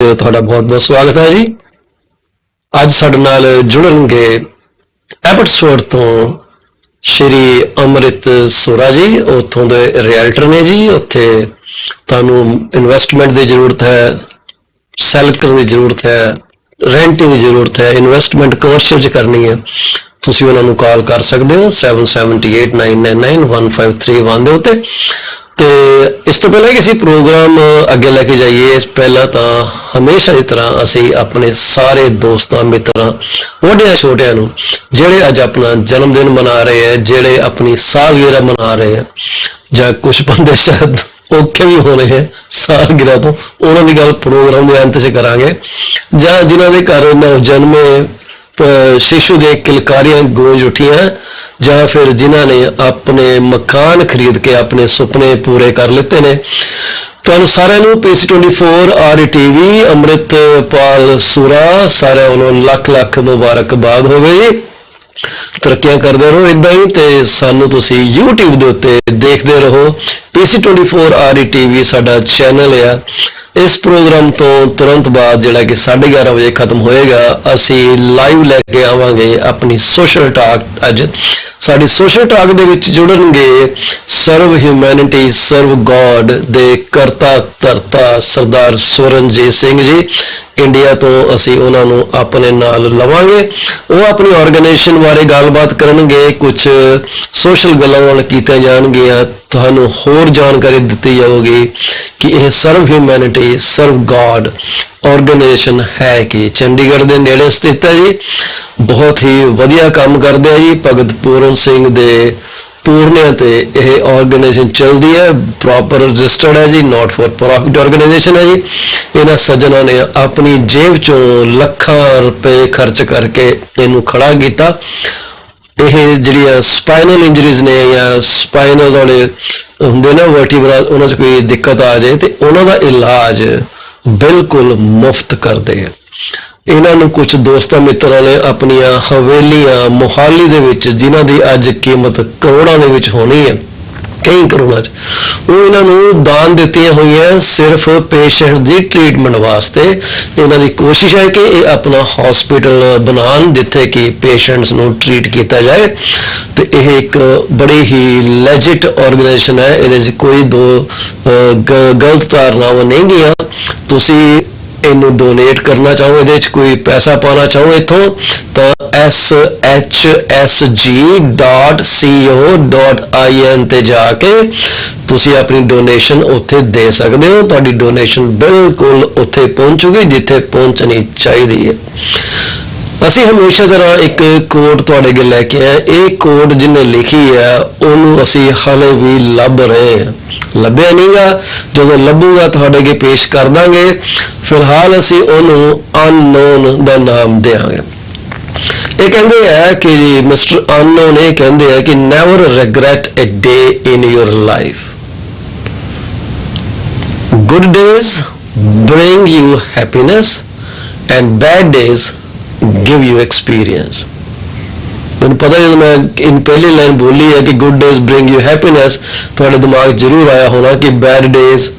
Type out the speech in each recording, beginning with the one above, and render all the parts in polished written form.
ਤੁਹਾਡਾ ਬਹੁਤ ਬਹੁਤ ਸਵਾਗਤ ਹੈ ਜੀ। ਅੱਜ ਸਾਡੇ ਨਾਲ ਜੁੜਨਗੇ ਐਬਟਸਫੋਰਡ ਤੋਂ ਸ਼੍ਰੀ ਅਮਰਿਤ ਸੁਰਾ ਜੀ। ਉੱਥੋਂ ਦੇ ਰਿਐਲਟਰ ਨੇ ਜੀ। ਉੱਥੇ ਤੁਹਾਨੂੰ ਇਨਵੈਸਟਮੈਂਟ ਦੀ ਜ਼ਰੂਰਤ ਹੈ, ਸੈਲ ਕਰਨ ਦੀ ਜ਼ਰੂਰਤ ਹੈ, ਰੈਂਟਿੰਗ ਦੀ ਜ਼ਰੂਰਤ ਹੈ, ਇਨਵੈਸਟਮੈਂਟ ਕਮਰਸ਼ੀਅਲ 'ਚ ਕਰਨੀ ਹੈ, ਤੁਸੀਂ ਉਹਨਾਂ ਨੂੰ ਕਾਲ ਕਰ ਸਕਦੇ ਹੋ 7789991531 ਦੇ ਉੱਤੇ। ਤੇ ਇਸ ਤੋਂ ਪਹਿਲਾਂ ਕਿ ਅਸੀਂ ਪ੍ਰੋਗਰਾਮ ਅੱਗੇ ਲੈ ਕੇ ਜਾਈਏ, ਇਸ ਪਹਿਲਾਂ ਤਾਂ ਹਮੇਸ਼ਾ ਦੀ ਤਰ੍ਹਾਂ ਅਸੀਂ ਆਪਣੇ ਸਾਰੇ ਦੋਸਤਾਂ ਮਿੱਤਰਾਂ ਵੱਡਿਆਂ ਛੋਟਿਆਂ ਨੂੰ ਜਿਹੜੇ ਅੱਜ ਆਪਣਾ ਜਨਮ ਦਿਨ ਮਨਾ ਰਹੇ ਹੈ, ਜਿਹੜੇ ਆਪਣੀ ਸਾਲਗਿਰਾ ਮਨਾ ਰਹੇ ਹੈ, ਜਾਂ ਕੁਝ ਬੰਦੇ ਸ਼ਾਇਦ ਔਖੇ ਵੀ ਹੋਣੇ ਹੈ ਸਾਲਗਿਰਾ ਤੋਂ, ਉਹਨਾਂ ਦੀ ਗੱਲ ਪ੍ਰੋਗਰਾਮ ਦੇ ਅੰਤ 'ਚ ਕਰਾਂਗੇ। ਜਾਂ ਜਿਨ੍ਹਾਂ ਦੇ ਘਰ ਨਵਜਨਮੇ शिशु दे किलकारियां गूंज उठियां, ਜਾਂ फिर जिन्हां ने अपने मकान खरीद के अपने सुपने पूरे कर लेते ने। तुहानूं सारिआं नूं PC24-RETV अमृत पाल सुरा सारिआं वालों लख लख मुबारकबाद होवे जी। तरक्कियां करदे रहो इदां ही, ते सानूं तुसीं YouTube दे उत्ते देखदे रहो। PC24-RETV साडा चैनल है। इस प्रोग्राम तो तुरंत बाद जिहड़ा कि 11:30 बजे खत्म होएगा, असी लाइव लैके आवांगे अपनी सोशल टॉक। अज साडी सोशल टॉक दे विच जुड़नगे सर्व ह्यूमैनिटी सर्व गॉड दे करता धरता सरदार स्वरणजीत सिंह जी इंडिया तो। असी उन्हां नूं अपने नाल लवांगे। वो अपनी ऑर्गेनाइजेशन बारे गलबात करनगे, कुछ सोशल गल्लां कीतियां जाणगियां, तुहानूं होर जानकारी दित्ती जाऊगी कि यह serve humanity serve god organisation है कि चंडीगढ़ के नेड़े स्थित है जी। बहुत ही वधिया काम करते हैं जी। भगत पूरन सिंह दे पूर्णिया ते यह ऑर्गेनाइजेशन चलती है, प्रॉपर रजिस्टर्ड है जी, नॉट फॉर प्रॉफिट ऑर्गेनाइजेशन है जी। इन्हां सज्जनों ने अपनी जेब चों लखां रुपए खर्च करके इनू खड़ा किया। ਇਹ ਜਿਹੜੀਆਂ ਸਪਾਈਨਲ ਇੰਜਰੀਜ਼ ਨੇ ਜਾਂ ਸਪਾਈਨਲ ਵਾਲੇ ਹੁੰਦੇ ਨਾ ਵਰਟੀਬਰਾ, ਉਹਨਾਂ 'ਚ ਕੋਈ ਦਿੱਕਤ ਆ ਜਾਏ ਤੇ ਉਹਨਾਂ ਦਾ ਇਲਾਜ ਬਿਲਕੁਲ ਮੁਫਤ ਕਰਦੇ ਆ। ਇਹਨਾਂ ਨੂੰ ਕੁਝ ਦੋਸਤਾਂ ਮਿੱਤਰਾਂ ਨੇ ਆਪਣੀਆਂ ਹਵੇਲੀਆਂ ਮੋਹਾਲੀ ਦੇ ਵਿੱਚ, ਜਿਨ੍ਹਾਂ ਦੀ ਅੱਜ ਕੀਮਤ ਕਰੋੜਾਂ ਦੇ ਵਿੱਚ ਹੋਣੀ ਹੈ, कई करोड़ों च, वो इन्हों दान दित्तियां हुई है सिर्फ पेशेंट की ट्रीटमेंट वास्ते। इन्हों की कोशिश है कि ये अपना हॉस्पिटल बनान जिथे कि पेशेंट्स नूं ट्रीट किया जाए। तो यह एक बड़ी ही लैजिट ऑर्गेनाइजेशन है, ये कोई दो गलत धारनावां नहीं गईयां। तुसीं इनू डोनेट करना चाहो, ये कोई पैसा पाना चाहो इथों, तो shsg.co.in ते जाके तुसी अपनी डोनेशन उत्थे दे सकते हो। तुहाडी डोनेशन बिल्कुल उत्थे पहुंचूगी जिथे पहुंचनी चाहिए है। असी हमेशा तरह एक कोड तुहाडे अगे लैके आए। ये कोड जिन्हें लिखी है उन्होंने असी हाले भी लभ रहे हैं, लभ्या नहीं गा, जो लभूगा तुहाडे अगे पेश कर देंगे। फिलहाल असी उन्होंने अननोन का नाम देंगे। ये कहते हैं कि मिस्टर अननोन ये कहते हैं कि never regret a day in your life, good days bring you happiness and bad days give you experience. मैंने पता जो मैं इन पहली लाइन बोली है कि good days bring you happiness, थोड़े दिमाग जरूर आया होना कि bad days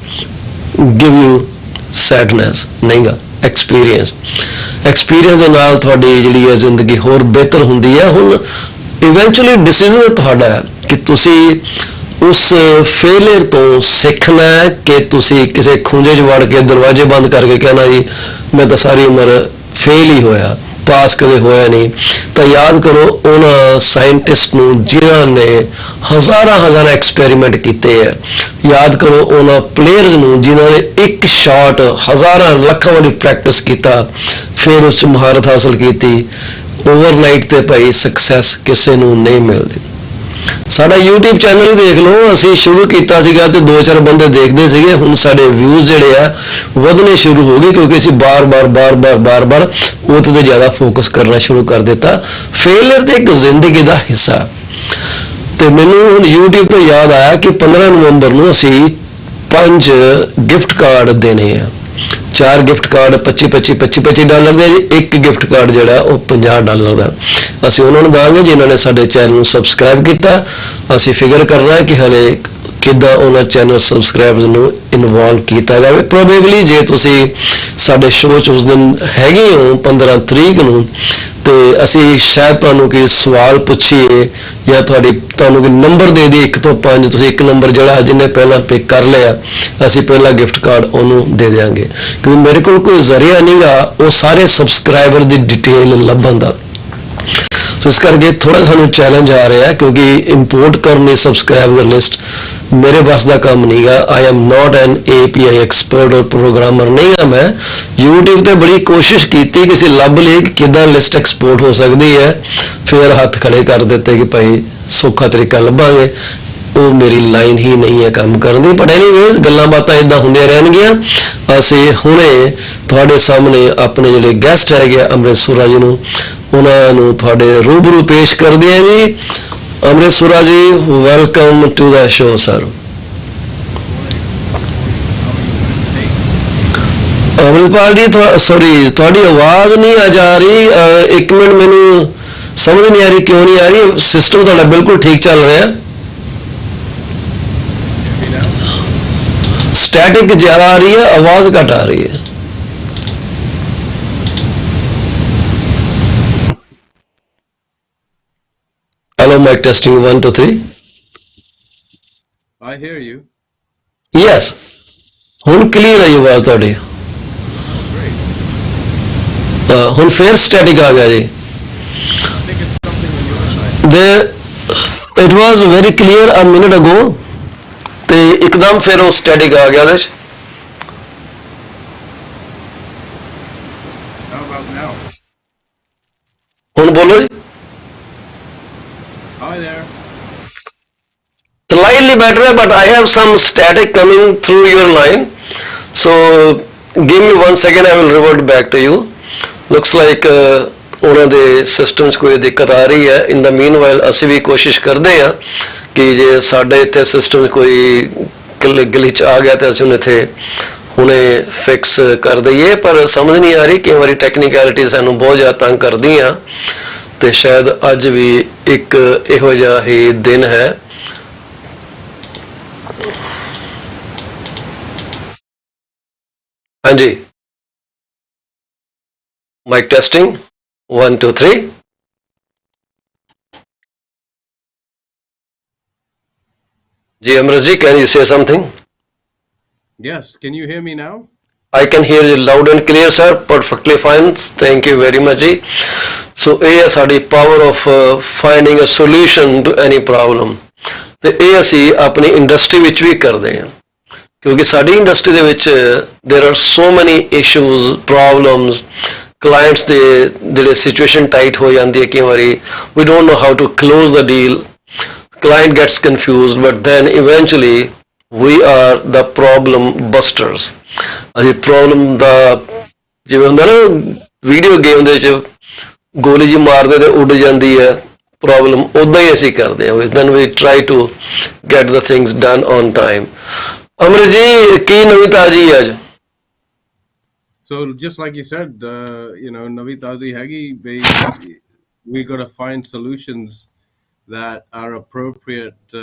give you sadness, नहीं गा एक्सपीरियंस। एक्सपीरियंस के नाल थोड़ी जिहड़ी है जिंदगी होर बेहतर हुंदी है। हुण इवेंचुअली डिसीजन तुहाडा है कि तुसी उस फेलियर तो सीखना है कि तुसी किसी खूंजे च वड़ के दरवाजे बंद करके कहना जी मैं तो सारी उम्र फेल ही होया, पास कदे होया नहीं। तो याद करो उन्होंने साइंटिस्ट नूं जिन्हां ने हज़ारां एक्सपेरीमेंट किए है, याद करो उन्होंने प्लेयर्स नूं जिन्होंने एक शॉट हज़ारां लखां वारी प्रैक्टिस किया, फिर उस महारत हासिल की। ओवरनाइट ते भाई सक्सैस किसी नूं नहीं मिलती। साडा YouTube चैनल ही देख लो, असी शुरू किया सीगा ते 2-4 बंदे देखते सीगे, हुण साडे व्यूज़ जिहड़े आ वधने शुरू हो गए क्योंकि असी बार बार उस ते ज़्यादा फोकस करना शुरू कर दिता। फेलियर तो एक जिंदगी का हिस्सा। तो मैनूं हुण YouTube तो याद आया कि 15 नवंबर नूं असी 5 गिफ्ट कार्ड देने हैं। 4 गिफ्ट कार्ड $25 दे, एक गिफ्ट कार्ड जोड़ा वो $50 का असी उन्होंने देंगे जिन्होंने साडे चैनल नूं सबसक्राइब किया। असी फिगर करना है कि हले ਕਿੱਦਾਂ ਉਹਨਾਂ ਚੈਨਲ ਸਬਸਕ੍ਰਾਈਬਰਸ ਨੂੰ ਇਨਵੋਲਵ ਕੀਤਾ ਜਾਵੇ। ਪ੍ਰੋਬੇਬਲੀ ਜੇ ਤੁਸੀਂ ਸਾਡੇ ਸ਼ੋਅ 'ਚ ਉਸ ਦਿਨ ਹੈਗੇ ਹੋ 15 ਤਰੀਕ ਨੂੰ, ਤੇ ਅਸੀਂ ਸ਼ਾਇਦ ਤੁਹਾਨੂੰ ਕੋਈ ਸਵਾਲ ਪੁੱਛੀਏ ਜਾਂ ਤੁਹਾਨੂੰ ਕੋਈ ਨੰਬਰ ਦੇ ਦਈਏ 1 ਤੋਂ 5, ਤੁਸੀਂ ਇੱਕ ਨੰਬਰ ਜਿਹੜਾ ਜਿਹਨੇ ਪਹਿਲਾਂ ਪਿਕ ਕਰ ਲਿਆ ਅਸੀਂ ਪਹਿਲਾ ਗਿਫਟ ਕਾਰਡ ਉਹਨੂੰ ਦੇ ਦਿਆਂਗੇ, ਕਿਉਂਕਿ ਮੇਰੇ ਕੋਲ ਕੋਈ ਜ਼ਰੀਆ ਨਹੀਂਗਾ ਉਹ ਸਾਰੇ ਸਬਸਕ੍ਰਾਈਬਰ ਦੀ ਡਿਟੇਲ ਲੱਭਣ ਦਾ। ਸੋ ਇਸ ਕਰਕੇ ਥੋੜਾ ਸਾਨੂੰ ਚੈਲੰਜ ਆ ਰਿਹਾ, ਕਿਉਂਕਿ ਇੰਪੋਰਟ ਕਰਨੀ ਸਬਸਕ੍ਰਾਈਬਰ ਲਿਸਟ ਮੇਰੇ ਬਸ ਦਾ ਕੰਮ ਨਹੀਂਗਾ। I am not N API expert ਔਰ ਪ੍ਰੋਗਰਾਮਰ ਨਹੀਂ ਹਾਂ ਮੈਂ। YouTube ਤੇ ਬੜੀ ਕੋਸ਼ਿਸ਼ ਕੀਤੀ ਕਿ ਅਸੀਂ ਲੱਭ ਲਈਏ ਕਿ ਕਿੱਦਾਂ ਲਿਸਟ ਐਕਸਪੋਰਟ ਹੋ ਸਕਦੀ ਹੈ, ਫਿਰ ਹੱਥ ਖੜੇ ਕਰ ਦਿੱਤੇ ਕਿ ਭਾਈ ਸੌਖਾ ਤਰੀਕਾ ਲੱਭਾਂਗੇ। ਉਹ ਮੇਰੀ ਲਾਈਨ ਹੀ ਨਹੀਂ ਹੈ ਕੰਮ ਕਰਨ ਦੀ। ਬਟ ਐਨੀਵੇਜ਼ ਗੱਲਾਂ ਬਾਤਾਂ ਇੱਦਾਂ ਹੁੰਦੀਆਂ ਰਹਿਣਗੀਆਂ। ਅਸੀਂ ਹੁਣੇ ਤੁਹਾਡੇ ਸਾਹਮਣੇ ਆਪਣੇ ਜਿਹੜੇ ਗੈਸਟ ਹੈਗੇ ਅੰਮ੍ਰਿਤ ਸੁਰਾ ਜੀ ਨੂੰ, ਉਹਨਾਂ ਨੂੰ ਤੁਹਾਡੇ ਰੂਬਰੂ ਪੇਸ਼ ਕਰਦੇ ਹਾਂ ਜੀ। Amrit Sura ji, welcome to the show sir. Amritpal ji, sorry ਤੁਹਾਡੀ ਆਵਾਜ਼ ਨਹੀਂ ਆ ਜਾ ਰਹੀ। 1 ਮਿੰਟ, ਮੈਨੂੰ ਸਮਝ ਨਹੀਂ ਆ ਰਹੀ ਕਿਉਂ ਨਹੀਂ ਆ ਰਹੀ। ਸਿਸਟਮ ਤੁਹਾਡਾ ਬਿਲਕੁਲ ਠੀਕ ਚੱਲ ਰਿਹਾ, ਸਟੈਟਿਕ ਜ਼ਿਆਦਾ ਆ ਰਹੀ ਹੈ, ਆਵਾਜ਼ ਘੱਟ ਆ ਰਹੀ ਹੈ। Hello, mic testing 1 2 3. I hear you. Yes. ਹੁਣ ਕਲੀਅਰ ਆਈ ਆਵਾਜ਼ ਤੁਹਾਡੀ। ਹੁਣ ਫੇਰ ਸਟੈਟਿਕ ਆ ਗਿਆ ਜੀ। It was very clear a minute ago, ਤੇ ਇੱਕਦਮ ਫਿਰ ਉਹ ਸਟੈਟਿਕ ਆ ਗਿਆ ਉਹਦੇ 'ਚ। How about now? ਹੁਣ ਬੋਲੋ ਜੀ। Hi there. Slightly better, but I have some static coming through your line. So give me 1 second, I will revert back to you. Looks like ਉਹਨਾਂ ਦੇ ਸਿਸਟਮ 'ਚ ਕੋਈ ਦਿੱਕਤ ਆ ਰਹੀ ਹੈ। ਇਨ ਦਾ ਮੀਨਵਾਈਲ ਅਸੀਂ ਵੀ ਕੋਸ਼ਿਸ਼ ਕਰਦੇ ਹਾਂ ਕਿ ਜੇ ਸਾਡੇ ਇੱਥੇ ਸਿਸਟਮ 'ਚ ਕੋਈ ਗਲਿਚ ਆ ਗਿਆ ਤਾਂ ਅਸੀਂ ਉਹਨੂੰ ਇੱਥੇ ਹੁਣੇ ਫਿਕਸ ਕਰ ਦਈਏ, ਪਰ ਸਮਝ ਨਹੀਂ ਆ ਰਹੀ। ਕਈ ਵਾਰੀ ਟੈਕਨੀਕੈਲਿਟੀ ਸਾਨੂੰ ਬਹੁਤ ਜ਼ਿਆਦਾ ਤੰਗ ਕਰਦੀਆਂ, ਤੇ ਸ਼ਾਇਦ ਅੱਜ ਵੀ ਇੱਕ ਇਹੋ ਜਿਹਾ ਹੀ ਦਿਨ ਹੈ। ਹਾਂਜੀ, ਮਾਈਕ ਟੈਸਟਿੰਗ 1 2 3. जी Amrit ji, can you say something? Yes, can you hear me now? I can hear you loud and clear, sir. Perfectly fine. Thank you very much जी. So ਇਹ ਹੈ ਸਾਡੀ power of finding a solution to any problem, ਤੇ ਇਹ ਅਸੀਂ ਆਪਣੀ industry ਵਿੱਚ ਵੀ ਕਰਦੇ ਹਾਂ, ਕਿਉਂਕਿ ਸਾਡੀ ਇੰਡਸਟਰੀ ਦੇ ਵਿੱਚ there are so many issues, problems, clients ਦੇ ਜਿਹੜੇ ਸਿਚੁਏਸ਼ਨ ਟਾਈਟ ਹੋ ਜਾਂਦੀ ਹੈ ਕਈ ਵਾਰੀ, we don't know how to close the deal, client gets confused, but then eventually we are the problem busters. ਅਸੀਂ ਪ੍ਰੋਬਲਮ ਦਾ, ਜਿਵੇਂ ਹੁੰਦਾ ਨਾ ਵੀਡੀਓ ਗੇਮ ਦੇ ਵਿੱਚ ਗੋਲੀ ਜੀ ਮਾਰਦੇ ਤੇ ਉੱਡ ਜਾਂਦੀ ਹੈ ਪ੍ਰੋਬਲਮ, ਉੱਦਾਂ ਹੀ ਅਸੀਂ ਕਰਦੇ ਹਾਂ। then we try to get the things done on time. ਅਮਰਿਤ ਜੀ, ਕੀ ਨਵੀਂ ਤਾਜ਼ੀ ਅੱਜ? So just like you said, Navi Tazi Hagi, we got to find solutions that are appropriate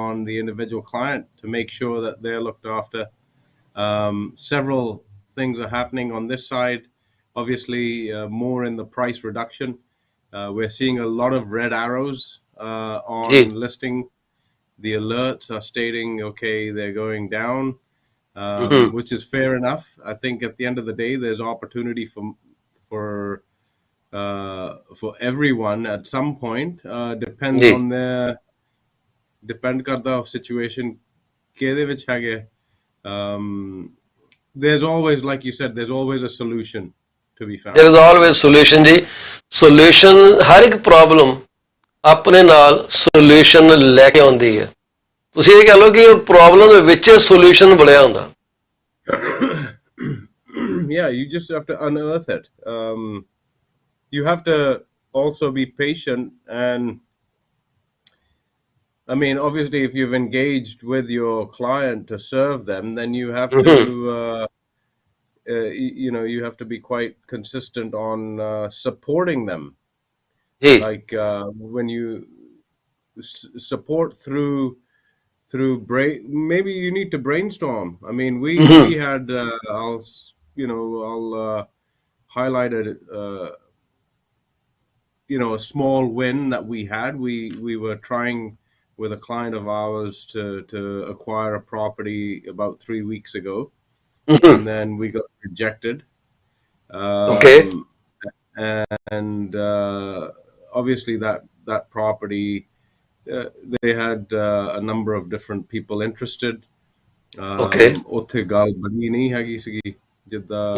on the individual client to make sure that they're looked after. Several things are happening on this side. Obviously, more in the price reduction. We're seeing a lot of red arrows on listing. The alerts are stating, okay, they're going down, which is fair enough. I think at the end of the day, there's opportunity for everyone at some point. Depends on depend karda situation kede vich hage. There's always, like you said, there's always a solution to be found. There is always solution ਜੀ। solution ਹਰ ਇੱਕ problem ਆਪਣੇ ਨਾਲ solution ਲੈ ਕੇ ਆਉਂਦੀ ਹੈ। ਤੁਸੀਂ ਇਹ ਕਹਿ ਲਓ ਕਿ ਪ੍ਰੋਬਲਮ ਦੇ ਵਿੱਚ solution ਬਣਿਆ ਹੁੰਦਾ। Yeah, you just have to unearth it. You have to also be patient, and I mean, obviously, if you've engaged with your client to serve them, then you have to, you have to be quite consistent on supporting them. Like when you support through maybe you need to brainstorm. I mean, we had I'll highlight it. A small win that we had. We were trying with a client of ours to acquire a property about 3 weeks ago, and then we got rejected. Okay. And obviously that property, they had a number of different people interested. Okay. ਉੱਥੇ ਗੱਲ ਬਣੀ ਨਹੀਂ ਹੈਗੀ ਸੀਗੀ ਜੀ ਜਿੱਦਾਂ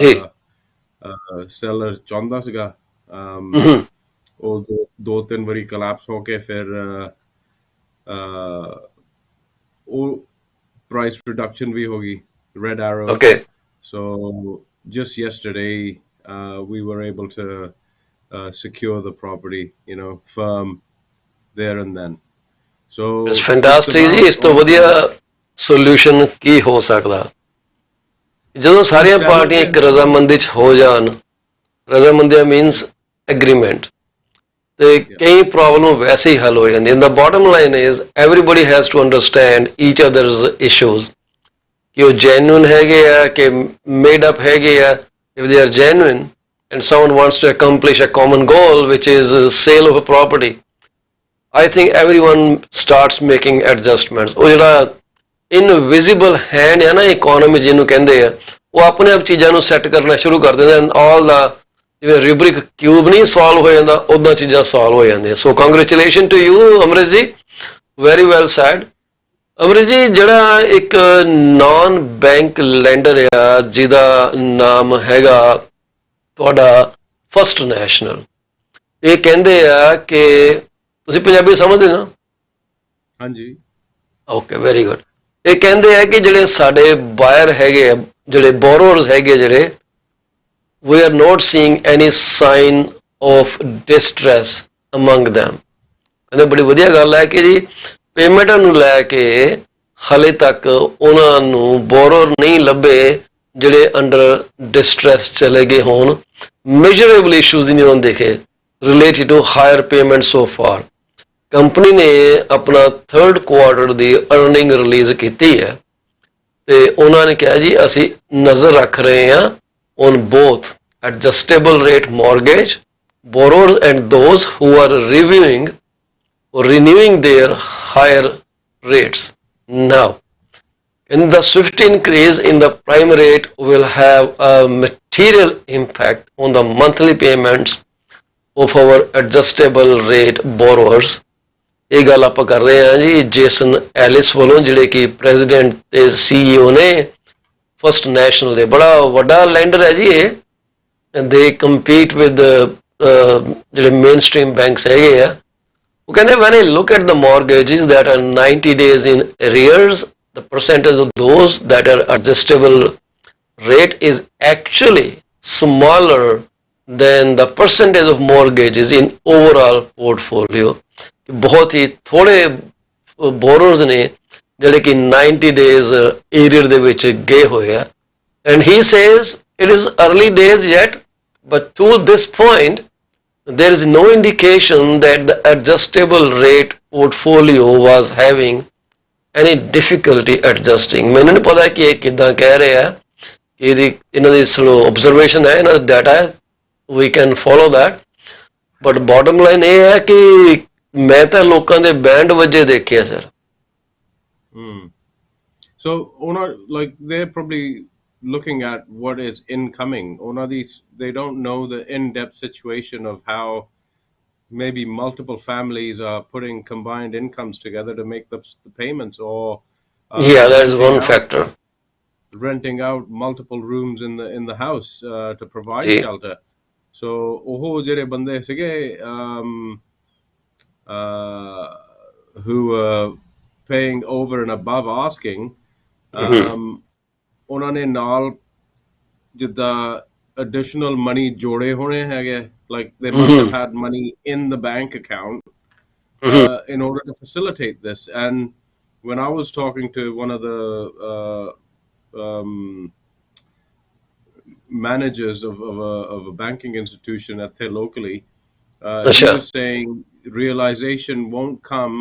seller ਚਾਹੁੰਦਾ ਸੀਗਾ। ਹਮ ਉਹ ਦੋ ਤਿੰਨ ਵਾਰੀ ਕੋਲੈਪਸ ਹੋ ਕੇ ਫਿਰ ਉਹ ਪ੍ਰਾਈਸ ਰਿਡਕਸ਼ਨ ਵੀ ਹੋ ਗਈ Red Arrow. Okay. So just yesterday, we were able to secure the property, firm there and then. So It's it's fantastic ਜੀ। about ਇਸ ਤੋਂ ਵਧੀਆ ਸੋਲੂਸ਼ਨ ਕੀ ਹੋ ਸਕਦਾ ਜਦੋਂ ਸਾਰੀਆਂ seller ਪਾਰਟੀਆਂ ਦੇ ਇੱਕ ਰਜ਼ਾਮੰਦੀ ਚ ਹੋ ਜਾਣ। ਰਜ਼ਾਮੰਦੀ ਮੀਨਸ ਐਗਰੀਮੈਂਟ ਤੇ ਕਈ ਪ੍ਰੋਬਲਮ ਵੈਸੇ ਹੀ ਹੱਲ ਹੋ ਜਾਂਦੀ। And the bottom line is everybody has to understand each other's issues ਕਿ ਉਹ ਜੈਨੂਇਨ ਹੈਗੇ ਆ ਕਿ ਮੇਡ ਅਪ ਹੈਗੇ ਆ। If they are genuine and someone wants to accomplish a common goal, which is a sale of a property, I think everyone starts making adjustments. ਉਹ ਜਿਹੜਾ invisible hand ਹੈ ਨਾ ਇਕੋਨਮੀ ਜਿਹਨੂੰ ਕਹਿੰਦੇ ਆ, ਉਹ ਆਪਣੇ ਆਪ ਚੀਜ਼ਾਂ ਨੂੰ ਸੈੱਟ ਕਰਨਾ ਸ਼ੁਰੂ ਕਰ ਦਿੰਦੇ ਹਨ। ਆਲ ਦਾ ਜਿਵੇਂ ਰਿਬਰਿਕ ਕਿਊਬ ਨਹੀਂ ਸੋਲਵ ਹੋ ਜਾਂਦਾ, ਉੱਦਾਂ ਚੀਜ਼ਾਂ ਸੋਲਵ ਹੋ ਜਾਂਦੀਆਂ। ਸੋ ਕੰਗ੍ਰੈਚੁਲੇਸ਼ਨ ਟੂ ਯੂ ਅਮਰਿਤ ਜੀ, ਵੈਰੀ ਵੈਲ ਸੈਡ। ਅਮਰਿਤ ਜੀ, ਜਿਹੜਾ ਇੱਕ ਨਾਨ ਬੈਂਕ ਲੈਂਡਰ ਆ ਜਿਹਦਾ ਨਾਮ ਹੈਗਾ ਤੁਹਾਡਾ ਫਸਟ ਨੈਸ਼ਨਲ, ਇਹ ਕਹਿੰਦੇ ਆ ਕਿ ਤੁਸੀਂ ਪੰਜਾਬੀ ਸਮਝਦੇ ਨਾ? ਹਾਂਜੀ। Okay, very good. ਇਹ ਕਹਿੰਦੇ ਆ ਕਿ ਜਿਹੜੇ ਸਾਡੇ ਬਾਇਰ ਹੈਗੇ ਆ, ਜਿਹੜੇ ਬੋਰੋਅਰਸ ਹੈਗੇ, ਜਿਹੜੇ we are not seeing any sign of distress among them. ਕਹਿੰਦੇ ਬੜੀ ਵਧੀਆ ਗੱਲ ਹੈ ਕਿ ਜੀ ਪੇਮੈਂਟਾਂ ਨੂੰ ਲੈ ਕੇ ਹਾਲੇ ਤੱਕ ਉਹਨਾਂ ਨੂੰ ਬੋਰੋਅਰ ਨਹੀਂ ਲੱਭੇ ਜਿਹੜੇ ਅੰਡਰ ਡਿਸਟ੍ਰੈਸ ਚਲੇ ਗਏ ਹੋਣ। ਮੇਜਰੇਬਲ ਇਸ਼ੂਜ਼ ਨਹੀਂ ਉਹਨਾਂ ਦੇਖੇ related to higher payment so far. Company ਨੇ ਆਪਣਾ 3rd ਕੁਆਰਟਰ ਦੀ ਅਰਨਿੰਗ ਰਿਲੀਜ਼ ਕੀਤੀ ਹੈ ਤੇ ਉਹਨਾਂ ਨੇ ਕਿਹਾ ਜੀ ਅਸੀਂ ਨਜ਼ਰ ਰੱਖ ਰਹੇ ਹਾਂ on both adjustable rate mortgage borrowers and those who are reviewing or renewing their higher rates now. And the swift increase in the prime rate will have a material impact on the monthly payments of our adjustable rate borrowers. ਇਹ ਗੱਲ ਆਪਾਂ ਕਰ ਰਹੇ ਹਾਂ ਜੀ Jason Alice ਵੱਲੋਂ, ਜਿਹੜੇ ਕਿ ਪ੍ਰੈਜ਼ੀਡੈਂਟ ਤੇ CEO ਨੇ ਫਸਟ ਨੈਸ਼ਨਲ ਦੇ। ਬੜਾ ਵੱਡਾ ਲੈਂਡਰ ਹੈ ਜੀ ਇਹ। ਦੇ ਕੰਪੀਟ ਵਿਦ ਜਿਹੜੇ ਮੇਨ ਸਟ੍ਰੀਮ ਬੈਂਕਸ ਹੈਗੇ ਆ। ਉਹ ਕਹਿੰਦੇ when I look at the mortgages that are 90 days in arrears, the percentage of those that are adjustable rate is actually smaller than the percentage of mortgages in overall portfolio. ਬਹੁਤ ਹੀ ਥੋੜੇ ਬੋਰਰਸ ਨੇ ਜਿਹੜੇ ਕਿ 90 days arrear ਦੇ ਵਿੱਚ ਗਏ ਹੋਏ ਆ। And he says it is early days yet, but to this point there is no indication that the adjustable rate portfolio was having any difficulty adjusting. ਮੈਨੂੰ ਨਹੀਂ ਪਤਾ ਕਿ ਇਹ ਕਿੱਦਾਂ ਕਹਿ ਰਹੇ ਆ, ਕਿ ਇਹਨਾਂ ਦੀ observation ਹੈ, ਇਹਨਾਂ ਦਾ ਡਾਟਾ ਹੈ, we can follow that, but bottom line ਇਹ ਹੈ ਕਿ ਮੈਂ ਤਾਂ ਲੋਕਾਂ ਦੇ ਬੈਂਡ ਵੱਜੇ ਦੇਖਿਆ sir. So, like they're probably looking at what is incoming. They don't know the in-depth situation of how maybe multiple families are putting combined incomes together to make the payments, or yeah, that is one factor. Renting out multiple rooms in the house to provide shelter. So, oho jere bande sige who paying over and above asking, ਉਹਨਾਂ ਨੇ ਨਾਲ ਜਿੱਦਾਂ additional money ਜੋੜੇ ਹੋਣੇ ਹੈਗੇ, like they must have had money in the bank account in order to facilitate this. And when I was talking to one of the managers of a banking institution at there locally, he was saying realization won't come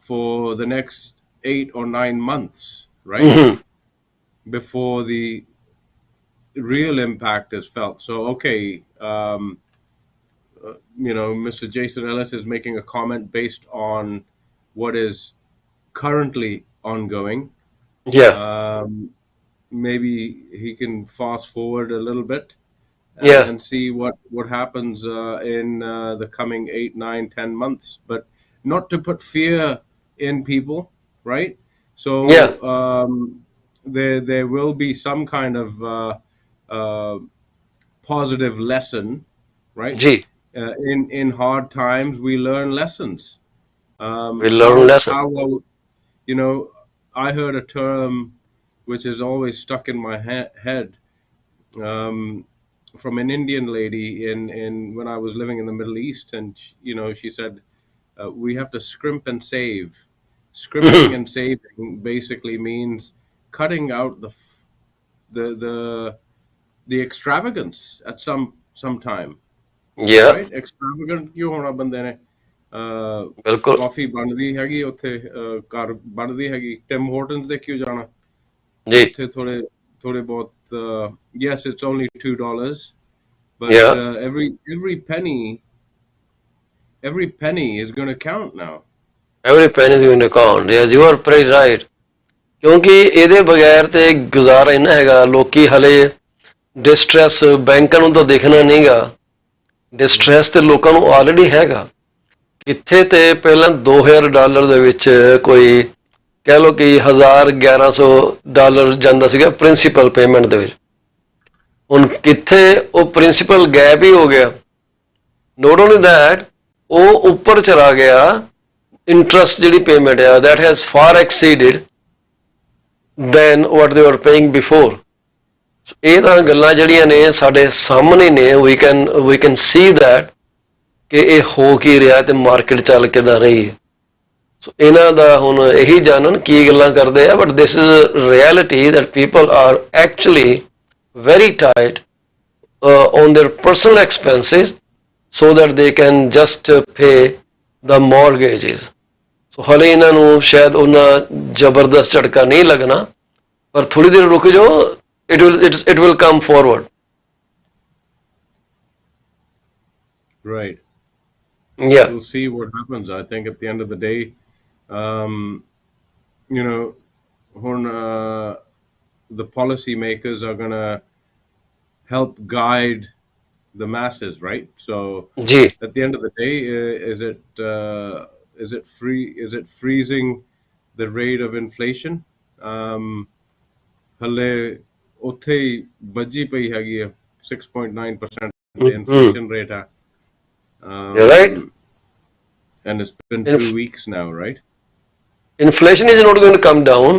for the next 8 or 9 months, right? Before the real impact is felt. So, okay, Mr. Jason Ellis is making a comment based on what is currently ongoing. Yeah. Maybe he can fast forward a little bit Yeah. and see what happens in the coming 8, 9, 10 months, but not to put fear in people, right? Yeah. So there will be some kind of positive lesson, right? G. In hard times, we learn lessons. We learn lesson. How well, I heard a term which is always stuck in my head from an Indian lady in when I was living in the Middle East, and she said we have to scrimp and save. Scrimping and saving basically means cutting out the extravagance at some time, Yeah. right? Extravagant क्यों होना बंदे ने बिल्कुल coffee बनदी हैगी उत्थे घर बनदी हैगी टिम होर्टन्स दे क्यों जाना जी उत्थे थोड़े बहुत yes it's only $2 but yeah every penny is going to count now. every penny is going to count. Yes, you are pretty right. ਕਿਉਂਕਿ ਇਹਦੇ ਬਗੈਰ ਤੇ ਗੁਜ਼ਾਰਾ ਹੀ ਨਾ ਹੈਗਾ ਲੋਕੀ ਹਲੇ ਡਿਸਟ੍ਰੈਸ ਬੈਂਕਾਂ ਨੂੰ ਤਾਂ ਦੇਖਣਾ ਨਹੀਂਗਾ ਡਿਸਟ੍ਰੈਸ ਤੇ ਲੋਕਾਂ ਨੂੰ ਆਲਰੇਡੀ ਹੈਗਾ ਕਿੱਥੇ ਤੇ ਪਹਿਲਾਂ $2000 ਦੇ ਵਿੱਚ ਕੋਈ ਕਹਿ ਲਓ ਕਿ $1100 ਜਾਂਦਾ ਸੀਗਾ ਪ੍ਰਿੰਸੀਪਲ ਪੇਮੈਂਟ ਦੇ ਵਿੱਚ ਹੁਣ ਕਿੱਥੇ ਉਹ ਪ੍ਰਿੰਸੀਪਲ ਗੈਪ ਹੀ ਹੋ ਗਿਆ ਨੋਟ ਓਨਲੀ ਦੈਟ ਉਹ ਉੱਪਰ ਚਲਾ ਗਿਆ ਇੰਟਰਸਟ ਜਿਹੜੀ ਪੇਮੈਂਟ ਆ that has far exceeded than what they were paying before. ਇਹ ਤਾਂ ਗੱਲਾਂ ਜਿਹੜੀਆਂ ਨੇ ਸਾਡੇ ਸਾਹਮਣੇ ਨੇ we can see that ਕਿ ਇਹ ਹੋ ਕੀ ਰਿਹਾ ਤੇ ਮਾਰਕੀਟ ਚੱਲ ਕਿੱਦਾਂ ਰਹੀ ਹੈ ਸੋ ਇਹਨਾਂ ਦਾ ਹੁਣ ਇਹੀ ਜਾਣਨ ਕੀ ਗੱਲਾਂ ਕਰਦੇ ਆ but this is reality that people are actually very tight on their personal expenses so that they can just pay the mortgages. ਸੋ ਹਲੇ ਇਹਨਾਂ ਨੂੰ ਸ਼ਾਇਦ ਉਹਨਾਂ ਜ਼ਬਰਦਸਤ ਝਟਕਾ ਨਹੀਂ ਲੱਗਣਾ ਪਰ ਥੋੜੀ ਦੇਰ ਰੁਕ ਜਾਓ it will come forward. Right. Yeah. We'll see what happens. I think at the end of the day, the policymakers are going to help guide the masses, right? So Ji. at the end of the day, is it freezing the rate of inflation? Halle ਉੱਥੇ ਹੀ ਵੱਜੀ ਪਈ ਹੈਗੀ ਹੈ 6.9% the inflation rate ਹੈ You're right. and it's been 2 weeks now, right? Inflation is not going to come down.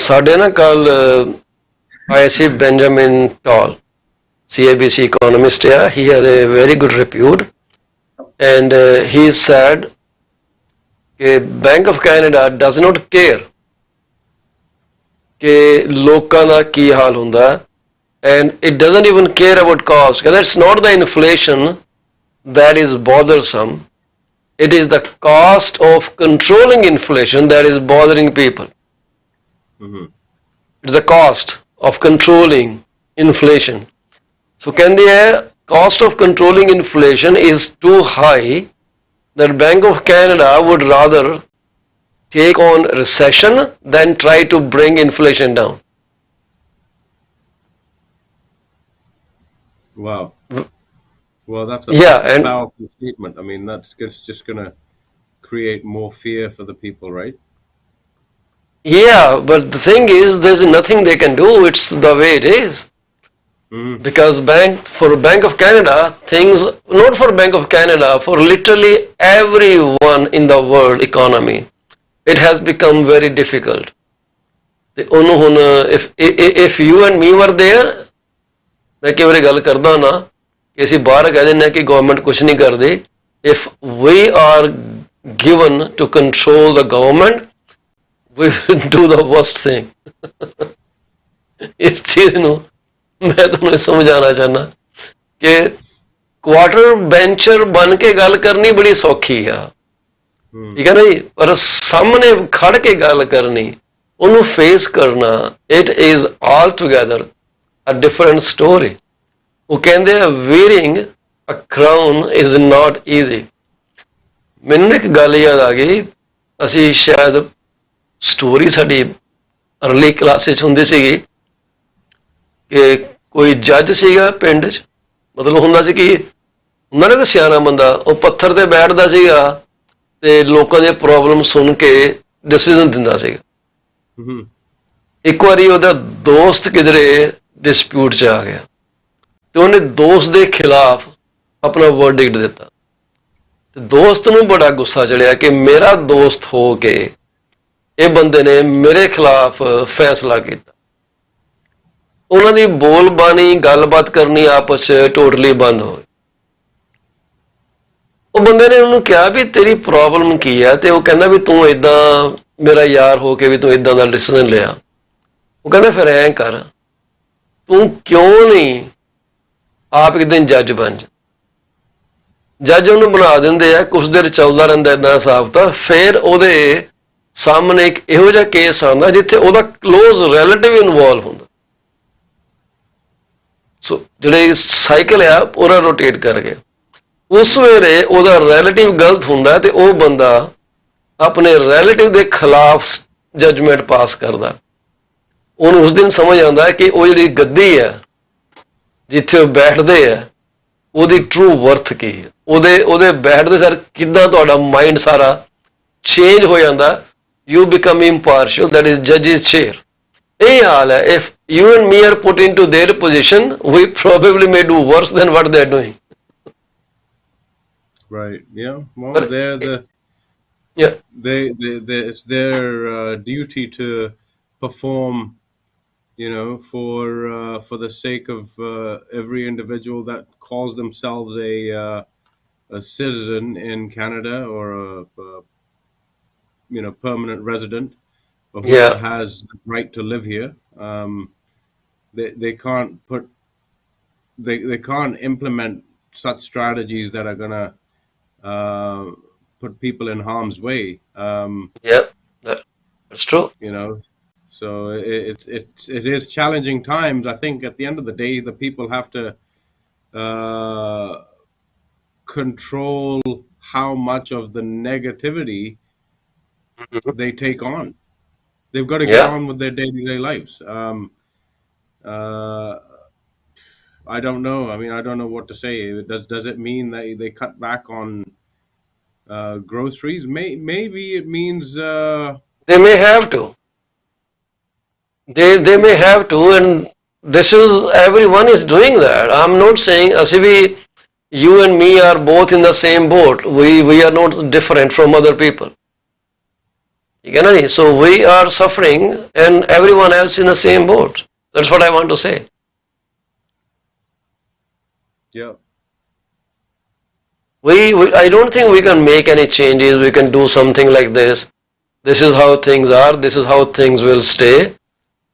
ਸਾਡੇ ਨਾ ਕੱਲ ਆਏ ਸੀ Benjamin Tal CIBC economist he had a very good repute and he said कि Bank of Canada does not care कि ਲੋਕਾਂ ਦਾ ਕੀ ਹਾਲ ਹੁੰਦਾ and it doesn't even care about cost because it's not the inflation that is bothersome, it is the cost of controlling inflation that is bothering people. It's the cost of controlling inflation. So can the cost of controlling inflation is too high that Bank of Canada would rather take on recession than try to bring inflation down. Wow. Well, that's a powerful statement. I mean, that's just going to create more fear for the people, right? Yeah, but the thing is, there's nothing they can do. It's the way it is. Because for Bank of Canada, things, not for Bank of Canada, for literally everyone in the world economy, it has become very difficult. If you and me were there, मैं कई बार गल करदा ना कि ਅਸੀਂ ਬਾਹਰ ਕਹਿ ਦਿੰਦੇ ਕਿ ਗਵਰਨਮੈਂਟ ਕੁਝ ਨਹੀਂ ਕਰਦੀ if we are given to control the government we will do the worst thing. ਇਸ ਚੀਜ਼ ਨੂੰ ਮੈਂ ਤੁਹਾਨੂੰ ਸਮਝਾਉਣਾ ਚਾਹੁੰਦਾ ਕਿ ਕੁਆਟਰ ਬੈਂਚਰ ਬਣ ਕੇ ਗੱਲ ਕਰਨੀ ਬੜੀ ਸੌਖੀ ਆ ਠੀਕ ਹੈ ਨਾ ਜੀ, ਪਰ ਸਾਹਮਣੇ ਖੜ ਕੇ ਗੱਲ ਕਰਨੀ, ਉਹਨੂੰ ਫੇਸ ਕਰਨਾ, it is altogether a different story. ਉਹ ਕਹਿੰਦੇ ਆ wearing a crown is not easy। ਮੈਨੂੰ ਇੱਕ ਗੱਲ ਯਾਦ ਆ ਗਈ, ਅਸੀਂ ਸ਼ਾਇਦ ਸਟੋਰੀ ਸਾਡੀ ਅਰਲੀ ਕਲਾਸਿਸ ਹੁੰਦੀ ਸੀਗੀ ਕਿ ਕੋਈ ਜੱਜ ਸੀਗਾ ਪਿੰਡ 'ਚ, ਮਤਲਬ ਹੁੰਦਾ ਸੀ ਕਿ ਹੁੰਦਾ ਨਾ ਕੋਈ ਸਿਆਣਾ ਬੰਦਾ, ਉਹ ਪੱਥਰ ਤੇ ਬੈਠਦਾ ਸੀਗਾ ਤੇ ਲੋਕਾਂ ਦੀਆਂ ਪ੍ਰੋਬਲਮ ਸੁਣ ਕੇ ਡਿਸੀਜ਼ਨ ਦਿੰਦਾ ਸੀਗਾ। ਇੱਕ ਵਾਰੀ ਉਹਦਾ ਦੋਸਤ ਕਿਧਰੇ ਡਿਸਪਿਊਟ 'ਚ ਆ ਗਿਆ ਤੇ ਉਹਨੇ ਦੋਸਤ ਦੇ ਖਿਲਾਫ ਆਪਣਾ ਵਰਡਿਕਟ ਦਿੱਤਾ, ਤੇ ਦੋਸਤ ਨੂੰ ਬੜਾ ਗੁੱਸਾ ਚੜਿਆ ਕਿ ਮੇਰਾ ਦੋਸਤ ਹੋ ਕੇ ਇਹ ਬੰਦੇ ਨੇ ਮੇਰੇ ਖਿਲਾਫ ਫੈਸਲਾ ਕੀਤਾ। ਉਹਨਾਂ ਦੀ ਬੋਲਬਾਣੀ, ਗੱਲਬਾਤ ਕਰਨੀ ਆਪਸ 'ਚ ਟੋਟਲੀ ਬੰਦ ਹੋ ਗਈ। ਉਹ ਬੰਦੇ ਨੇ ਉਹਨੂੰ ਕਿਹਾ ਵੀ ਤੇਰੀ ਪ੍ਰੋਬਲਮ ਕੀ ਹੈ, ਤੇ ਉਹ ਕਹਿੰਦਾ ਵੀ ਤੂੰ ਏਦਾਂ ਮੇਰਾ ਯਾਰ ਹੋ ਕੇ ਵੀ ਤੂੰ ਏਦਾਂ ਦਾ ਡਿਸੀਜ਼ਨ ਲਿਆ। ਉਹ ਕਹਿੰਦਾ ਫਿਰ ਐਂ ਕਰ, ਤੂੰ ਕਿਉਂ ਨਹੀਂ ਆਪ ਇੱਕ ਦਿਨ ਜੱਜ ਬਣ ਜਾ। ਜੱਜ ਉਹਨੂੰ ਬਣਾ ਦਿੰਦੇ ਆ, ਕੁਛ ਦੇਰ ਚੱਲਦਾ ਰਹਿੰਦਾ ਏਦਾਂ ਹਿਸਾਬ ਤਾਂ, ਫਿਰ ਉਹਦੇ ਸਾਹਮਣੇ ਇੱਕ ਇਹੋ ਜਿਹਾ ਕੇਸ ਆਉਂਦਾ ਜਿੱਥੇ ਉਹਦਾ ਕਲੋਜ਼ ਰਿਲੇਟਿਵ ਇਨਵੋਲਵ ਹੁੰਦਾ। ਸੋ ਜਿਹੜੇ ਸਾਈਕਲ ਆ ਪੂਰਾ ਰੋਟੇਟ ਕਰ ਗਿਆ। ਉਸ ਵੇਲੇ ਉਹਦਾ ਰਿਲੇਟਿਵ ਗਲਤ ਹੁੰਦਾ ਤੇ ਉਹ ਬੰਦਾ ਆਪਣੇ ਰਿਲੇਟਿਵ ਦੇ ਖਿਲਾਫ ਜਜਮੈਂਟ ਪਾਸ ਕਰਦਾ। ਉਹਨੂੰ ਉਸ ਦਿਨ ਸਮਝ ਆਉਂਦਾ ਕਿ ਉਹ ਜਿਹੜੀ ਗੱਦੀ ਹੈ ਜਿੱਥੇ ਉਹ ਬੈਠਦੇ ਆ, ਉਹਦੀ ਟਰੂ ਵਰਥ ਕੀ ਹੈ। ਉਹਦੇ ਬੈਠਦੇ ਸਰ ਕਿੱਦਾਂ ਤੁਹਾਡਾ ਮਾਈਂਡ ਸਾਰਾ ਚੇਂਜ ਹੋ ਜਾਂਦਾ। You become impartial, that is ਜੱਜਿਸ ਚੇਅਰ। ਇਹ ਹਾਲ ਹੈ। If you and me are put into their position, we probably may do worse than what they are doing. Right. Yeah. Well, But they're yeah, it's their duty to perform, for the sake of every individual that calls themselves a citizen in Canada, or a permanent resident, or whoever yeah, has the right to live here. They can't they can't implement such strategies that are gonna put people in harm's way. yeah, that's true. So it is challenging times. I think at the end of the day, the people have to uh, control how much of the negativity they take on. They've got to get Yeah. on with their day-to-day lives. Uh, I don't know. I mean, I don't know what to say. Does it mean that they cut back on groceries? Maybe it means They may have to. They may have to, and this is everyone is doing that. I'm not saying Asibi, you and me are both in the same boat. We are not different from other people. So we are suffering, and everyone else in the same boat. That's what I want to say. yeah. I don't think we can make any changes. We can do something like this. This is how things are. This is how things will stay.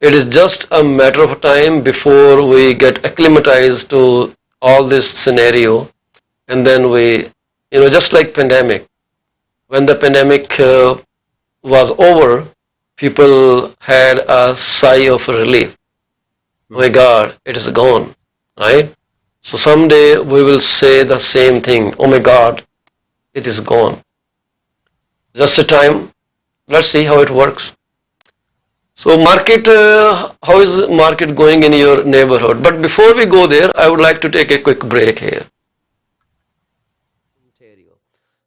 It is just a matter of time before we get acclimatized to all this scenario, and then we, just like pandemic. When the pandemic was over, people had a sigh of relief. Oh my God, it is gone, right? So someday we will say the same thing. Oh my God, it is gone. Just a time. Let's see how it works. So market, how is market going in your neighborhood? But before we go there, I would like to take a quick break here. Ontario,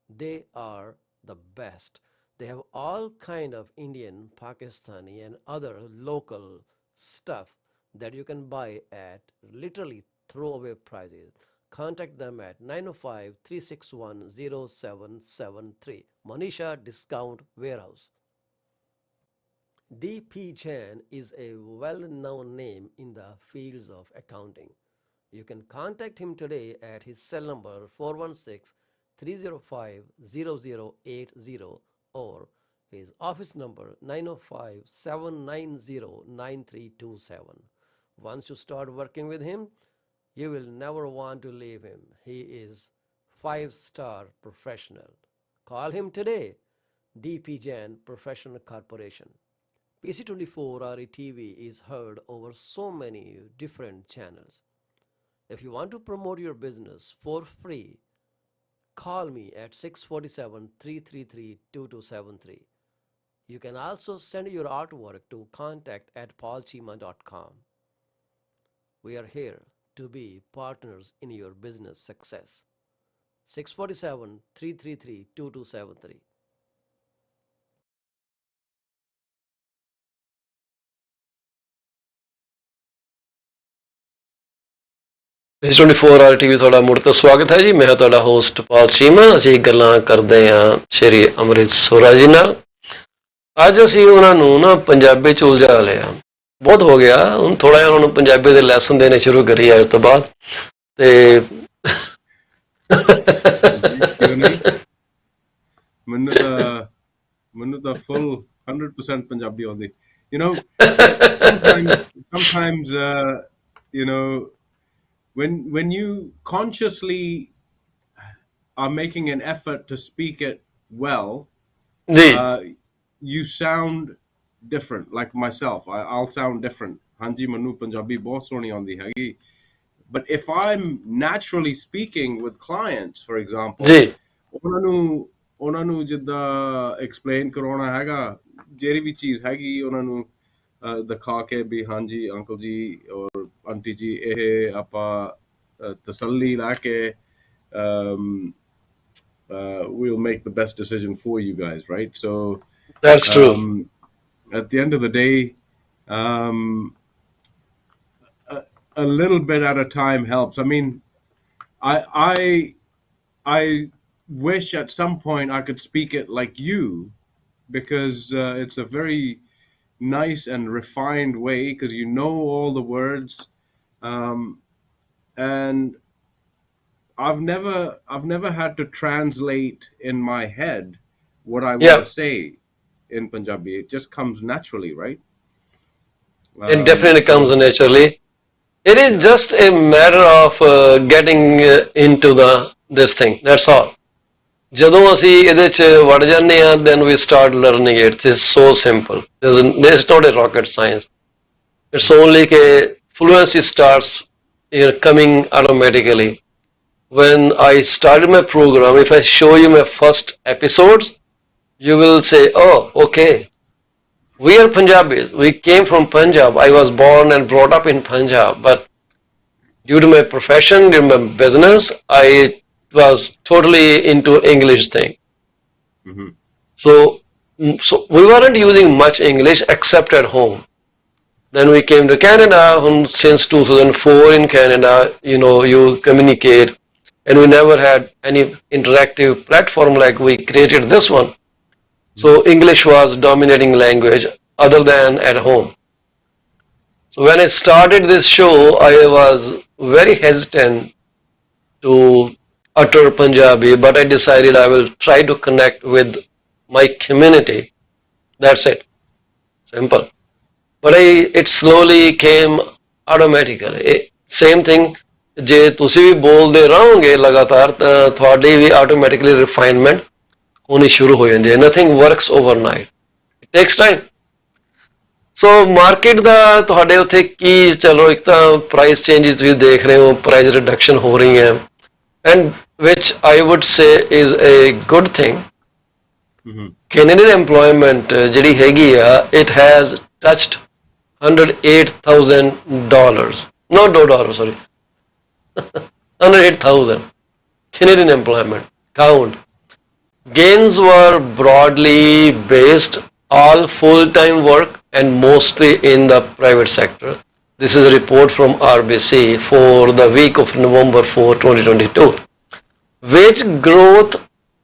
they are the best. They have all kind of Indian, Pakistani and other local stuff that you can buy at literally throwaway prices. Contact them at 905-361-0773. Manisha Discount Warehouse. D.P. Jain is a well-known name in the fields of accounting. You can contact him today at his cell number 416-305-0080 or his office number 905-790-9327. Once you start working with him, you will never want to leave him. He is 5-star professional. Call him today. DP Jain Professional Corporation. PC24-RETV is heard over so many different channels. If you want to promote your business for free, call me at 647-333-2273. You can also send your artwork to contact@paulcheema.com. We are here to be partners in your business success. 647-333-2273. PC24-RETV ਤੁਹਾਡਾ ਮੁੜ ਤੋਂ ਸਵਾਗਤ ਹੈ ਜੀ। ਮੈਂ ਤੁਹਾਡਾ host ਪਾਲ ਚੀਮਾ। ਅਸੀਂ ਗੱਲਾਂ ਕਰਦੇ ਹਾਂ ਸ਼੍ਰੀ ਅੰਮ੍ਰਿਤ ਸੁਰਾ ਜੀ ਨਾਲ। ਅੱਜ ਅਸੀਂ ਉਹਨਾਂ ਨੂੰ ਨਾ ਪੰਜਾਬੀ ਚ ਉਲਝਾ ਲਿਆ। ਬਹੁਤ ਹੋ ਗਿਆ, ਹੁਣ ਥੋੜਾ ਜਿਹਾ ਉਹਨਾਂ ਨੂੰ ਪੰਜਾਬੀ ਦੇ ਲੈਸਨ ਦੇਣੇ ਸ਼ੁਰੂ ਕਰੀਏ ਅੱਜ ਤੋਂ ਬਾਅਦ। ਤੇ ਮੈਨੂੰ ਤਾਂ full 100% ਪੰਜਾਬੀ ਆਉਂਦੀ। You know, sometimes you know, when you consciously are making an effort to speak it well, you sound different. Like myself, I'll sound different. Hanji manu Punjabi bahut soni aandi hagi. But if I'm naturally speaking with clients, for example, ਉਹਨਾਂ ਨੂੰ ਜਿੱਦਾਂ explain ਕਰਾਉਣਾ ਹੈਗਾ, ਜਿਹੜੀ ਵੀ ਚੀਜ਼ ਹੈਗੀ ਉਹਨਾਂ ਨੂੰ ਦਿਖਾ ਕੇ ਵੀ ਹਾਂਜੀ ਅੰਕਲ ਜੀ ਔਰ ਆਂਟੀ ਜੀ ਇਹ ਆਪਾਂ ਤਸੱਲੀ ਲਾ ਕੇ we'll make the best decision for you guys, right? So that's true. At the end of the day, a little bit at a time helps. I mean, I wish at some point I could speak it like you, because it's a very nice and refined way, because you know all the words, and I've never had to translate in my head what I want to say in Punjabi. It just comes naturally, right? It definitely comes naturally. It is just a matter of getting into this thing. That's all. ਜਦੋਂ ਅਸੀਂ ਇਹਦੇ 'ਚ ਵੜ ਜਾਂਦੇ ਹਾਂ, then we start learning it. It's so simple. There's not a rocket science. It's only that fluency starts coming automatically. When I started my program, if I show you my first episodes, you will say, oh, okay, we are Punjabis. We came from Punjab. I was born and brought up in Punjab. But due to my profession, due to my business, I was totally into English thing. Mm-hmm. So we weren't using much English except at home. Then we came to Canada. Since 2004 in Canada, you communicate, and we never had any interactive platform like we created this one. So English was dominating language other than at home. So when I started this show, I was very hesitant to utter Punjabi, but I decided I will try to connect with my community. That's it. Simple. But it slowly came automatically. Same thing, ਜੇ ਤੁਸੀਂ ਵੀ ਬੋਲਦੇ ਰਹੋਗੇ ਲਗਾਤਾਰ ਤਾਂ ਤੁਹਾਡੀ ਵੀ automatically refinement ਹੋਣੀ ਸ਼ੁਰੂ ਹੋ ਜਾਂਦੀ ਹੈ. Nothing works overnight. It takes time. So market ਦਾ ਤੁਹਾਡੇ ਉੱਥੇ ਕੀ, ਚਲੋ ਇੱਕ ਤਾਂ ਪ੍ਰਾਈਸ ਚੇਂਜਸ ਵੀ ਦੇਖ ਰਹੇ ਹੋ, ਪ੍ਰਾਈਸ ਰਿਡਕਸ਼ਨ ਹੋ ਰਹੀ ਹੈ, and which I would say is a good thing. Canadian employment ਜਿਹੜੀ ਹੈਗੀ ਆ, it has touched $108,000. No, $108,000, sorry. 108,000 Canadian employment count. Gains were broadly based, all full-time work and mostly in the private sector. This is a report from RBC for the week of November 4, 2022. Wage growth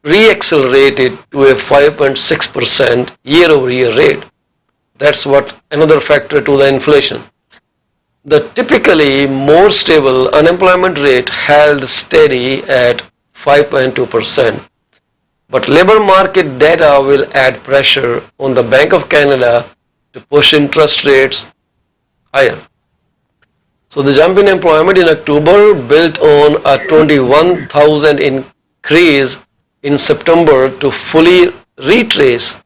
re-accelerated to a 5.6% year-over-year rate. That's what another factor to the inflation. The typically more stable unemployment rate held steady at 5.2%. But labor market data will add pressure on the Bank of Canada to push interest rates higher. So the jump in employment in October built on a 21,000 increase in September to fully retrace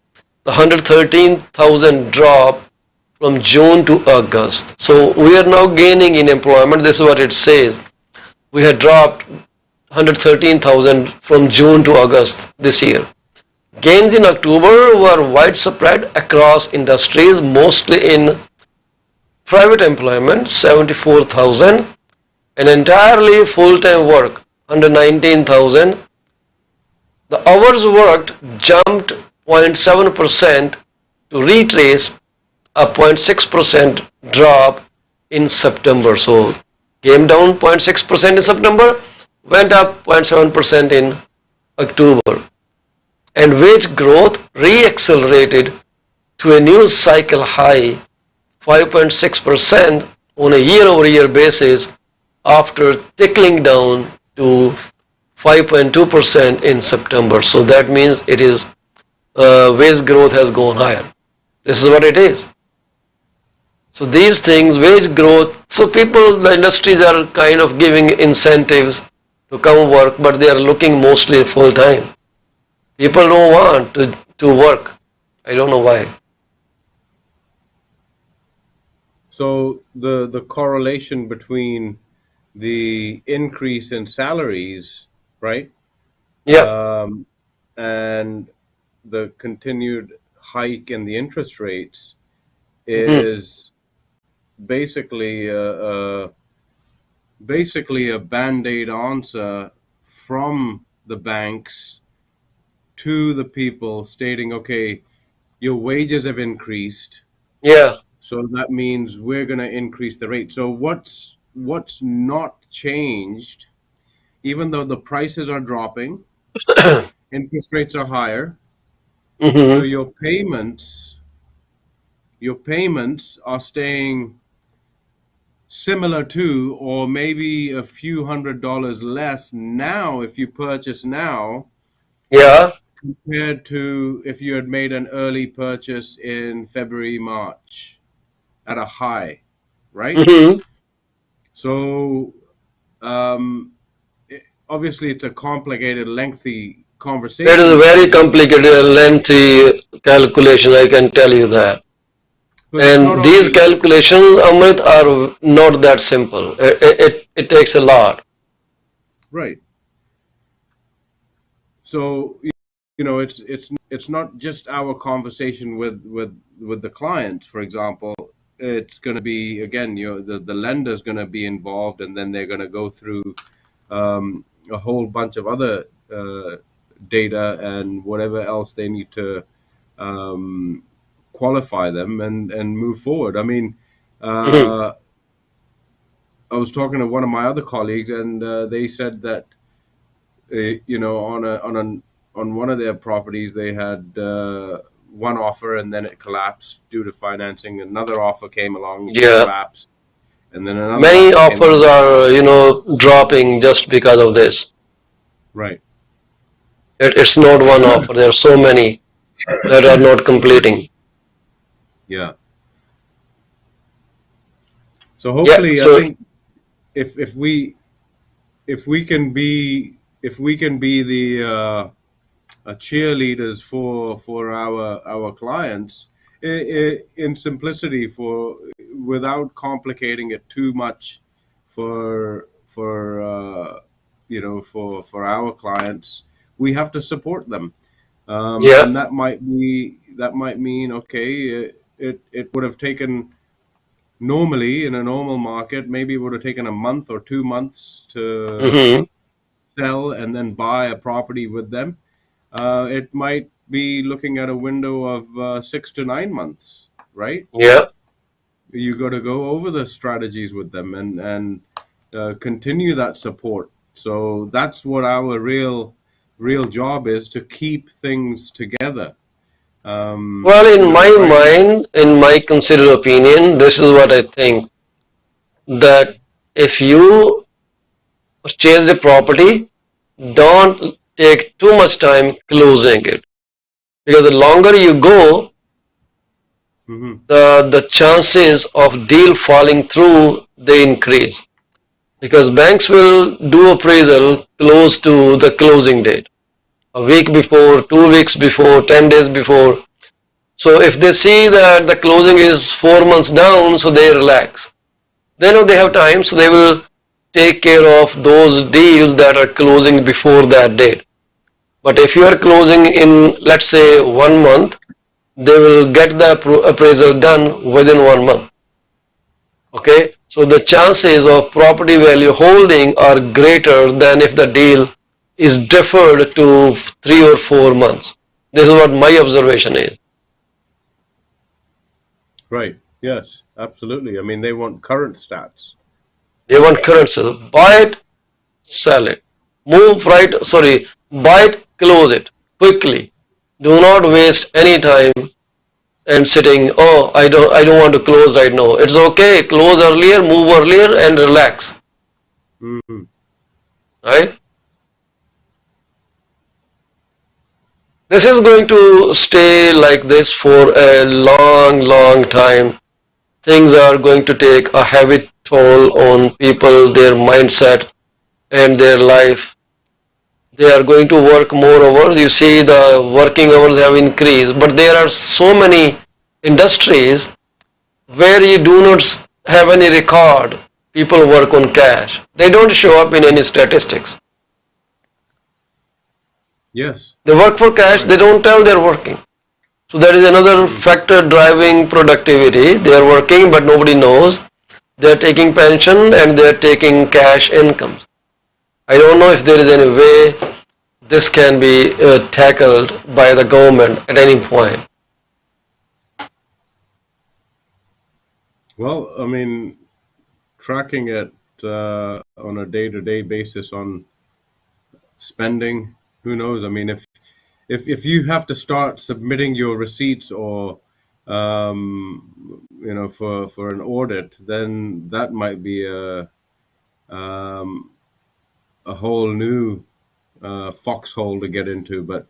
the 113,000 drop from June to August. So we are now gaining in employment. This is what it says. We had dropped 113,000 from June to August this year. Gains in October were widespread across industries, mostly in private employment, 74,000, and entirely full-time work, 119,000. The hours worked jumped 0.7% to retrace a 0.6% drop in September. So came down 0.6% in September, went up 0.7% in October. And wage growth re-accelerated to a new cycle high, 5.6% on a year-over-year basis after tickling down to 5.2% in September. So that means it is wage growth has gone higher. This is what it is. So these things, wage growth, so people, the industries are kind of giving incentives to come work, but they are looking mostly full time. People don't want to work. I don't know why. So the correlation between the increase in salaries, right? Yeah. And the continued hike in the interest rates is basically a band-aid answer from the banks to the people stating, okay, your wages have increased. Yeah. So that means we're going to increase the rate. So what's not changed, even though the prices are dropping, interest rates are higher. So your payments are staying similar to, or maybe a few $100s less now if you purchase now, Yeah. compared to if you had made an early purchase in February, March at a high, right? So obviously it's a complicated, lengthy conversation. It is a very complicated, lengthy calculation, I can tell you that. And these calculations, Amrit, are not that simple. It takes a lot. Right. So it's not just our conversation with the client, for example. It's going to be, again, the lender's going to be involved, and then they're going to go through a whole bunch of other data and whatever else they need to qualify them and move forward. I mean, I was talking to one of my other colleagues, and they said that on one of their properties they had one offer, and then it collapsed due to financing. Another offer came along, collapsed, and then another. Many offers are dropping just because of this. Right. It's not one offer. There are so many that are not completing. Yeah. So hopefully, I think if we can be the cheerleaders for our clients in simplicity, without complicating it too much for our clients, we have to support them. And that might mean, okay, it would have taken, normally in a normal market, maybe it would have taken a month or 2 months to sell and then buy a property with them. It might be looking at a window of 6 to 9 months, right? Yeah. You got to go over the strategies with them and continue that support. So that's what our real job is, to keep things together. Well, in my mind, in my considered opinion, this is what I think, that if you purchase the property, don't take too much time closing it, because the longer you go, the chances of deal falling through, they increase, because banks will do appraisal close to the closing date. a week before, 2 weeks before, 10 days before. So if they see that the closing is 4 months down, so they relax. They know they have time, so they will take care of those deals that are closing before that date. But if you are closing in, let's say, 1 month, they will get the appraisal done within 1 month. Okay, so the chances of property value holding are greater than if the deal is deferred to 3 or 4 months. This is what my observation is. Right. Yes, absolutely. I mean, they want current stats. They want currency. Buy it, sell it. Move right, sorry, buy it, close it quickly. Do not waste any time and sitting, oh, I don't want to close right now. It's okay, close earlier, move earlier and relax. Mm-hmm. Right? This is going to stay like this for a long, long time. Things are going to take a heavy toll on people, their mindset and their life. They are going to work more hours. You see the working hours have increased, but there are so many industries where you do not have any record. People work on cash. They don't show up in any statistics. Yes. They work for cash, Right. they don't tell they're working. So that is another factor driving productivity. They are working, but nobody knows. They are taking pension and they are taking cash incomes. I don't know if there is any way this can be tackled by the government at any point. Well, I mean, tracking it on a day-to-day basis on spending, who knows? I mean, if you have to start submitting your receipts or for an audit, then that might be a whole new foxhole to get into. But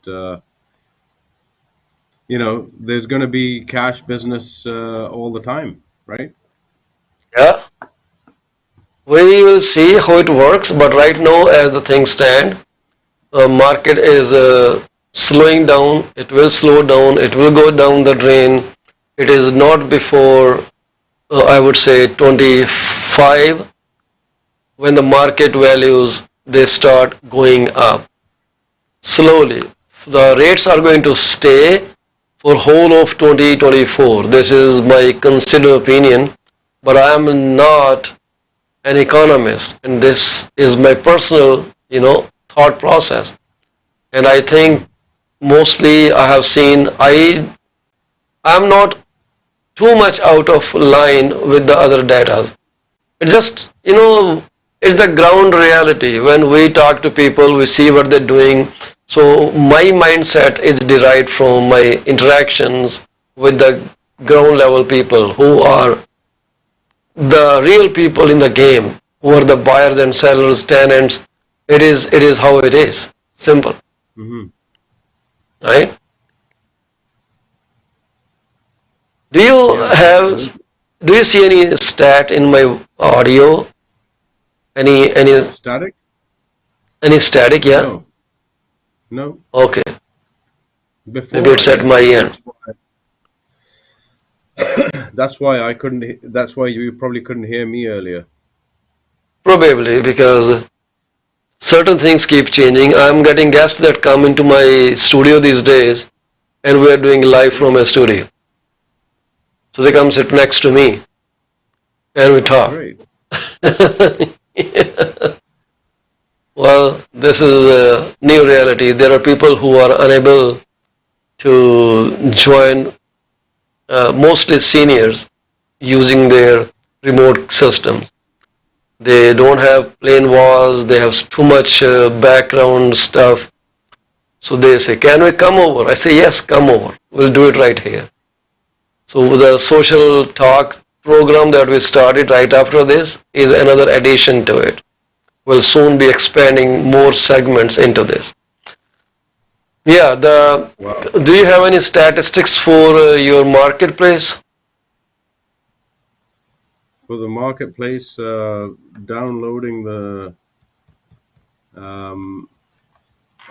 there's going to be cash business all the time, right? Yeah, we will see how it works, but right now, as the things stand, market is slowing down. It will slow down. It will go down the drain. It is not before, I would say, 25 when the market values they start going up slowly. The rates are going to stay for whole of 2024. This is my considered opinion, but I am not an economist, and this is my personal, thought process. And I think mostly I have seen I'm not too much out of line with the other data. It's just, it's the ground reality. When we talk to people, we see what they're doing. So my mindset is derived from my interactions with the ground level people who are the real people in the game, who are the buyers and sellers, tenants. It is how it is. Simple. Mm-hmm. Right? Do you Yeah, have absolutely. do you see any stat in my audio? Static? Any static? Yeah. No, no. Okay. Maybe Before I it's at did. my end. That's why I couldn't. That's why you probably couldn't hear me earlier. Probably because certain things keep changing. I'm getting guests that come into my studio these days, and we're doing live from a studio. So they come sit next to me, and we talk. Great. Well, this is a new reality. There are people who are unable to join, mostly seniors, using their remote systems. They don't have plain walls, they have too much background stuff. So they say, can we come over? I say, yes, come over. We'll do it right here. So the social talk program that we started right after this is another addition to it. We'll soon be expanding more segments into this. Yeah, Wow. do you have any statistics for your marketplace? For the marketplace, downloading the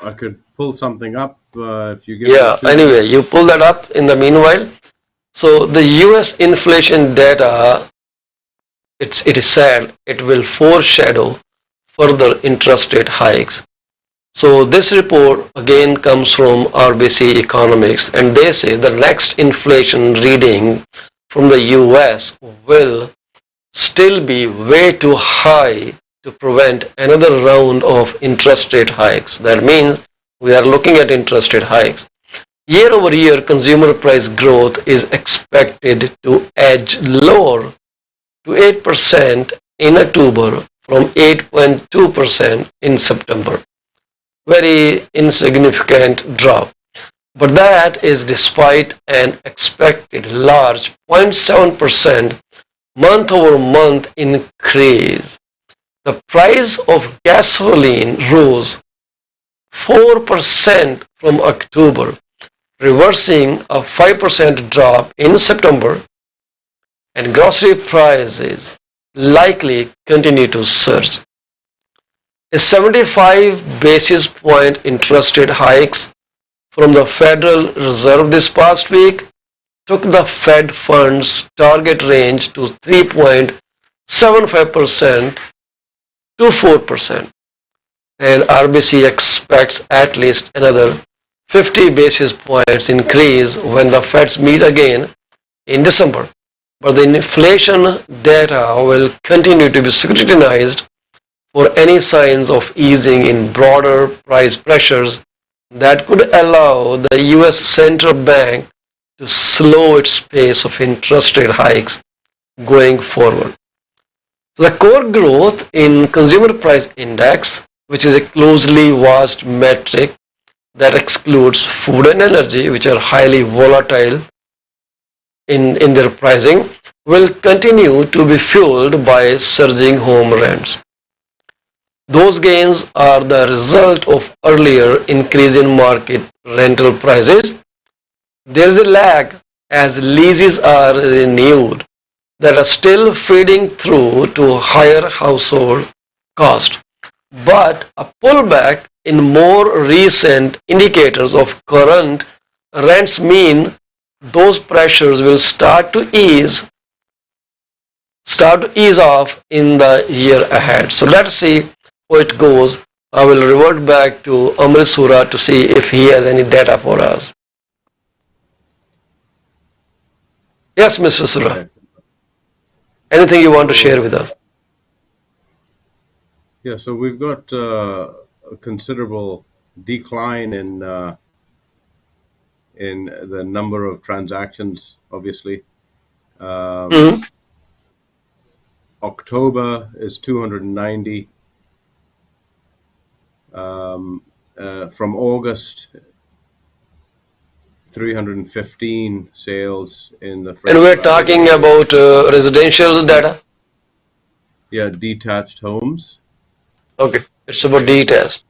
I could pull something up if you give me Yeah, 2 anyway, minutes. you pull that up in the meanwhile. So the US inflation data, it is said it will foreshadow further interest rate hikes. So this report again comes from RBC Economics, and they say the next inflation reading from the US will still be way too high to prevent another round of interest rate hikes. That means we are looking at interest rate hikes. Year over year, consumer price growth is expected to edge lower to 8% in October from 8.2% in September. Very insignificant drop. But that is despite an expected large 0.7% month over month increase. The price of gasoline rose 4% from October, reversing a 5% drop in September, and grocery prices likely continue to surge. A 75 basis point interest rate hikes from the Federal Reserve this past week took the Fed funds target range to 3.75% to 4%, and RBC expects at least another 50 basis points increase when the Feds meet again in December. But the inflation data will continue to be scrutinized for any signs of easing in broader price pressures that could allow the US Central Bank to slow its pace of interest rate hikes going forward. So the core growth in consumer price index, which is a closely watched metric that excludes food and energy, which are highly volatile in their pricing, will continue to be fueled by surging home rents. Those gains are the result of earlier increase in market rental prices. There is a lag as leases are renewed that are still feeding through to higher household cost. But a pullback in more recent indicators of current rents mean those pressures will start to ease off in the year ahead. So let's see how it goes. I will revert back to Amrit Sura to see if he has any data for us. Yes, Mr. Sura. Okay. Anything you want to So, share with us? yeah, so we've got a considerable decline in the number of transactions, obviously. Mhm. October is 290. From August, 315 sales in the And first we're half of the talking year. about residential data. Yeah, detached homes. Okay, it's about details.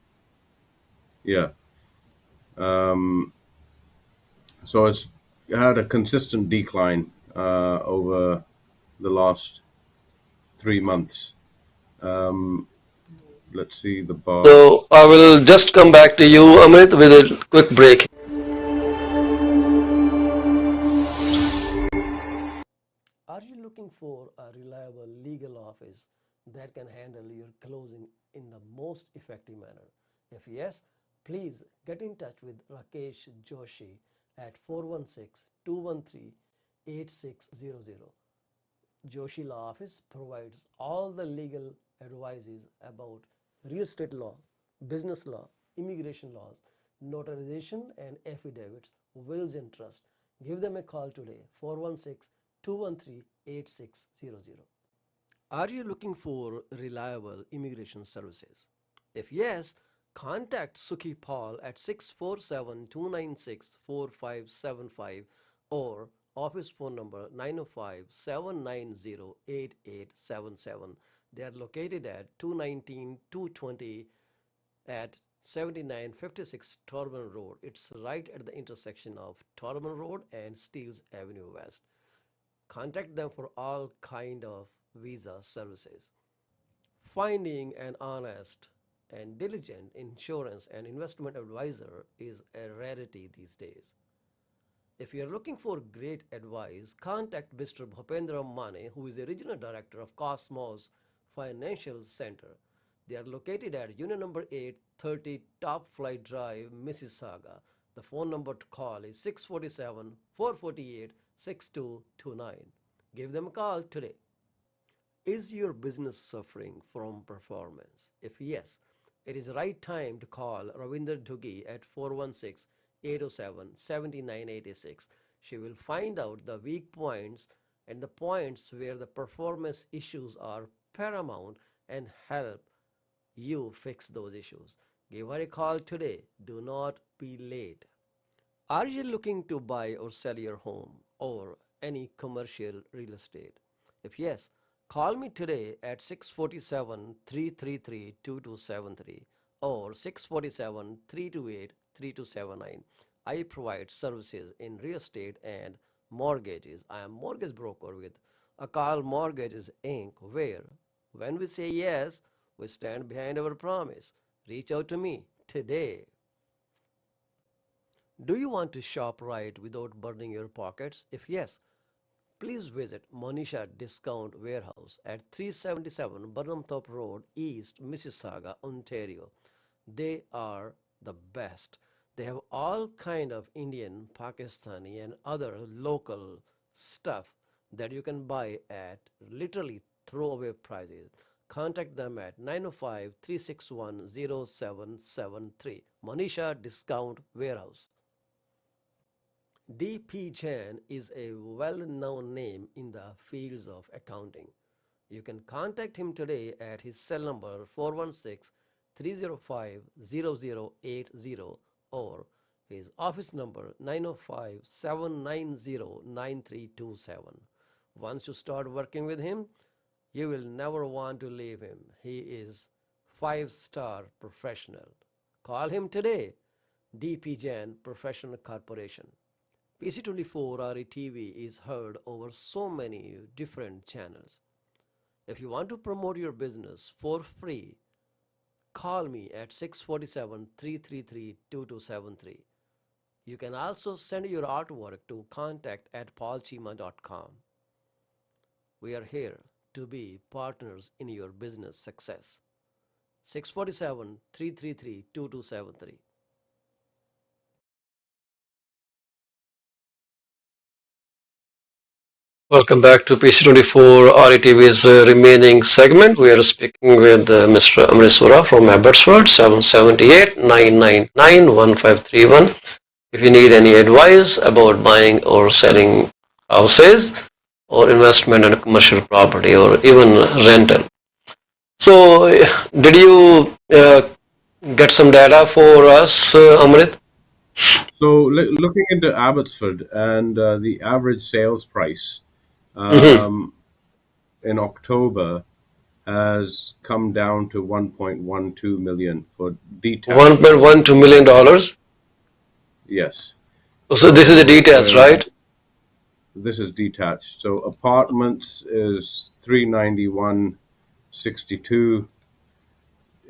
Yeah. Um, so it's had a consistent decline over the last 3 months. Um, let's see the bar. So I will just come back to you, Amit, with a quick break. Are you looking for a reliable legal office that can handle your closing in the most effective manner? If yes, please get in touch with Rakesh Joshi at 416-213-8600. Joshi Law Office provides all the legal advices about real estate law, business law, immigration laws, notarization and affidavits, wills and trust. Give them a call today, 416-213-8600. Are you looking for reliable immigration services? If yes, contact Sukhi Paul at 647-296-4575 or office phone number 905-790-8877. They are located at 219-220 at 7956 Torban Road. It's right at the intersection of Torban Road and Steeles Avenue West. Contact them for all kind of visa services. Finding an honest and diligent insurance and investment advisor is a rarity these days. If you are looking for great advice, contact Mr. Bhupendra Mane, who is the regional director of Cosmos Financial Center. They are located at Unit number 830 Top Flight Drive, Mississauga. The phone number to call is 647 448 6229. Give them a call today. Is your business suffering from performance? If yes, it is the right time to call Ravinder Duggi at 416-807-7986. She will find out the weak points and the points where the performance issues are paramount and help you fix those issues. Give her a call today. Do not be late. Are you looking to buy or sell your home or any commercial real estate? If yes, call me today at 647-333-2273 or 647-328-3279. I provide services in real estate and mortgages. I am mortgage broker with Akal Mortgages Inc., where when we say yes, we stand behind our promise. Reach out to me today. Do you want to shop right without burning your pockets? If yes, please visit Monisha Discount Warehouse at 377 Burnhamthorpe Road, East Mississauga, Ontario. They are the best. They have all kind of Indian, Pakistani and other local stuff that you can buy at literally throwaway prices. Contact them at 905-361-0773. Monisha Discount Warehouse. D.P. Jain is a well-known name in the fields of accounting. You can contact him today at his cell number 416-305-0080 or his office number 905-790-9327. Once you start working with him, you will never want to leave him. He is 5-star professional. Call him today. D.P. Jain Professional Corporation. PC24-RETV is heard over so many different channels. If you want to promote your business for free, call me at 647-333-2273. You can also send your artwork to contact@paulcheema.com. We are here to be partners in your business success. 647-333-2273. Welcome back to PC24-RETV's remaining segment. We are speaking with Mr. Amrit Sura from Abbotsford, 778-999-1531. If you need any advice about buying or selling houses or investment in a commercial property or even rental. So, did you get some data for us, Amrit? So looking into Abbotsford and the average sales price in October has come down to 1.12 million for detached. $1.12 million. Yes. So this is the details, right? This is detached. So apartments is 391.62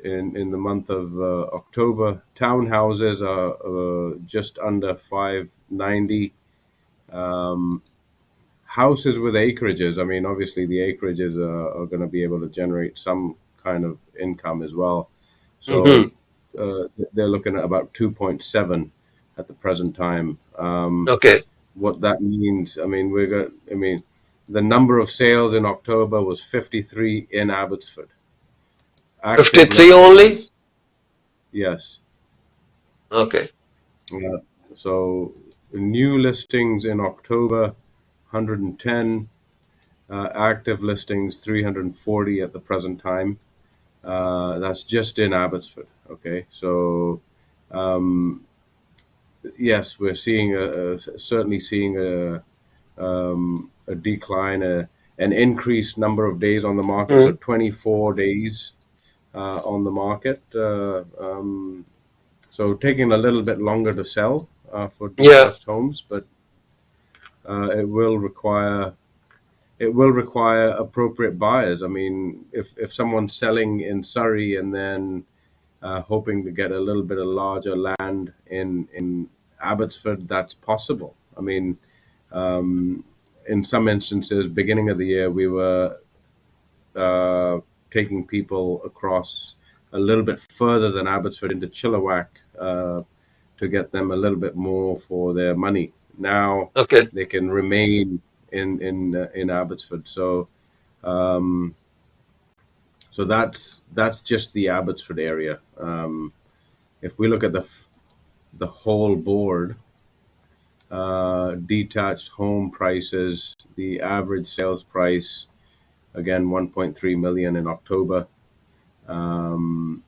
in the month of October. Townhouses are just under 590. Houses with acreages, I mean, obviously the acreages are going to be able to generate some kind of income as well. So they're looking at about 2.7 at the present time. Okay. What that means, I mean, the number of sales in October was 53 in Abbotsford. 53 only? Yes. Okay. So new listings in October, 110. Active listings, 340 at the present time. That's just in Abbotsford. Okay. So, yes, we're seeing certainly seeing a decline, an increased number of days on the market. So 24 days on the market. So taking a little bit longer to sell for detached homes, but it will require appropriate buyers. I mean, if someone's selling in Surrey and then hoping to get a little bit of larger land in Abbotsford. That's possible. I mean, in some instances, beginning of the year, we were taking people across a little bit further than Abbotsford into Chilliwack to get them a little bit more for their money. Now Okay. they can remain in Abbotsford. So so that's just the Abbotsford area. If we look at the whole board, detached home prices, the average sales price, again 1.3 million in October, and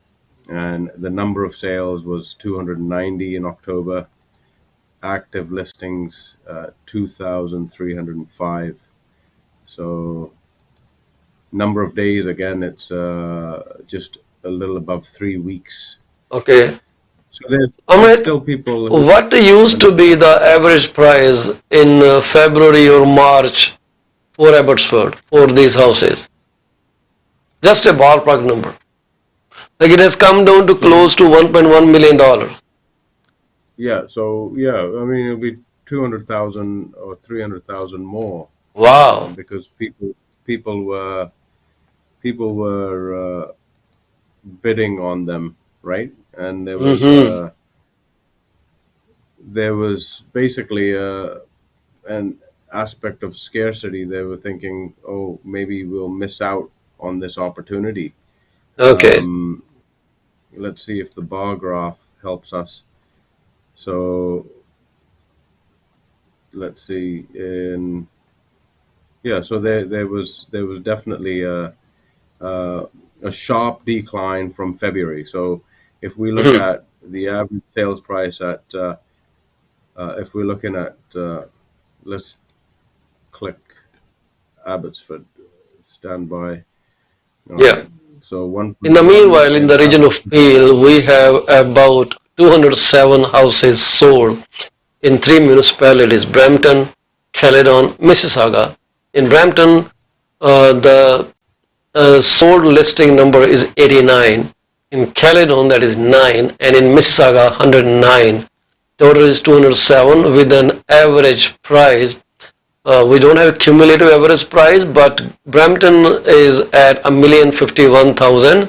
the number of sales was 290 in October. Active listings 2,305. So number of days, again, it's just a little above 3 weeks. Okay. So there's Amrit, still people who, what used to be the average price in February or March for Abbotsford for these houses? Just a ballpark number. Like it has come down to close to $1.1 million. yeah. So yeah, I mean it'll be 200,000 or 300,000 more Wow. because people were bidding on them, right? And Mm-hmm. there was basically an aspect of scarcity. They were thinking, oh, maybe we'll miss out on this opportunity. Okay. Let's see if the bar graph helps us. So let's see. So there was definitely a sharp decline from February. So if we look Mhm. at the average sales price at if we're looking at let's click Abbotsford standby. All Yeah. right. So In the 1.1 meanwhile, in in the region of Abbotsford. Peel, we have about 207 houses sold in three municipalities, Brampton, Caledon, Mississauga. In Brampton, the sold listing number is 89. In Caledon, that is 9. And in Mississauga, 109. Total is 207 with an average price. We don't have a cumulative average price, but Brampton is at $1,051,000.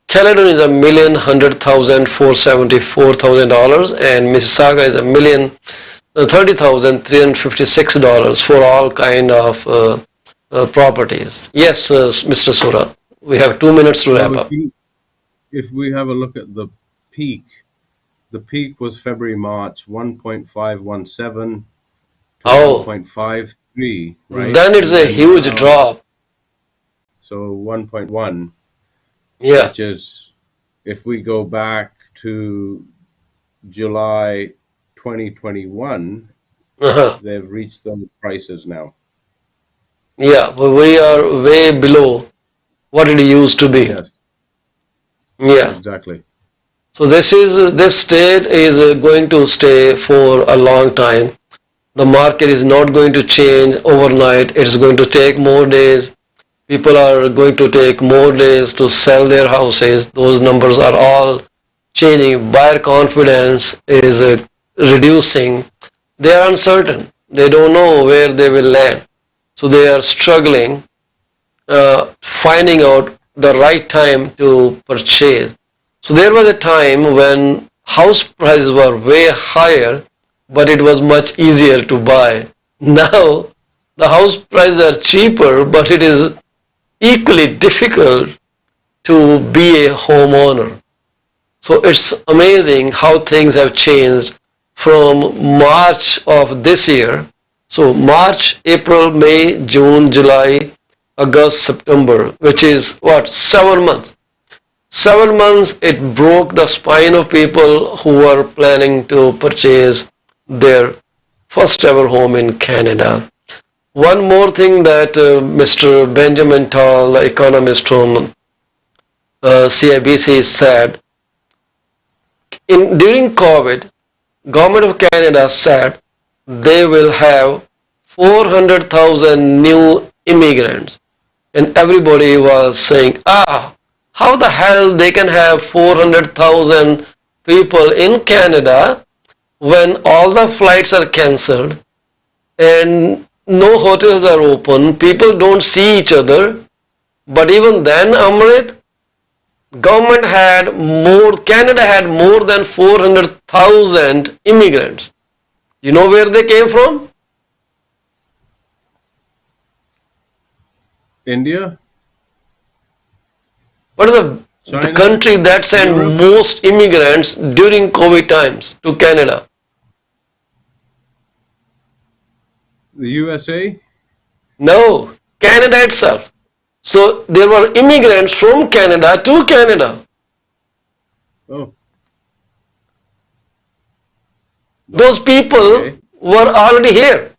Caledon is $1,100,474,000, and Mississauga is $1,030,356 for all kind of properties. Yes, Mr. Sura, we have 2 minutes to So wrap up. if we have a look at the peak was February March 1.517 to Oh, 1.53, right? then it's And a then huge now, drop. so 1.1, Yeah. which is if we go back to July 2021, Uh-huh. they've reached those prices now. Yeah, but we are way below what it used to be. Yes, Yeah. exactly. So this state is going to stay for a long time. The market is not going to change overnight. It's going to take more days. People are going to take more days to sell their houses. Those numbers are all changing. Buyer confidence is reducing. They are uncertain. They don't know where they will land. So they are struggling, finding out the right time to purchase. So there was a time when house prices were way higher, but it was much easier to buy. Now the house prices are cheaper, but it is equally difficult to be a homeowner. So it's amazing how things have changed from March of this year. So March, April, May, June, July, August, September, which is what, 7 months. 7 months it broke the spine of people who were planning to purchase their first ever home in Canada. One more thing that Mr. Benjamin Tall, the economist from CIBC, said during COVID, Government of Canada said they will have 400,000 new immigrants, and everybody was saying, how the hell they can have 400,000 people in Canada when all the flights are cancelled and no hotels are open, people don't see each other. But even then, Amrit, Canada had more than 400,000 immigrants. You know where they came from? India? What is the China? country that sent Europe? most immigrants during COVID times to Canada? The USA? No, Canada itself. So there were immigrants from Canada to Canada. Oh, Those people okay. were already here.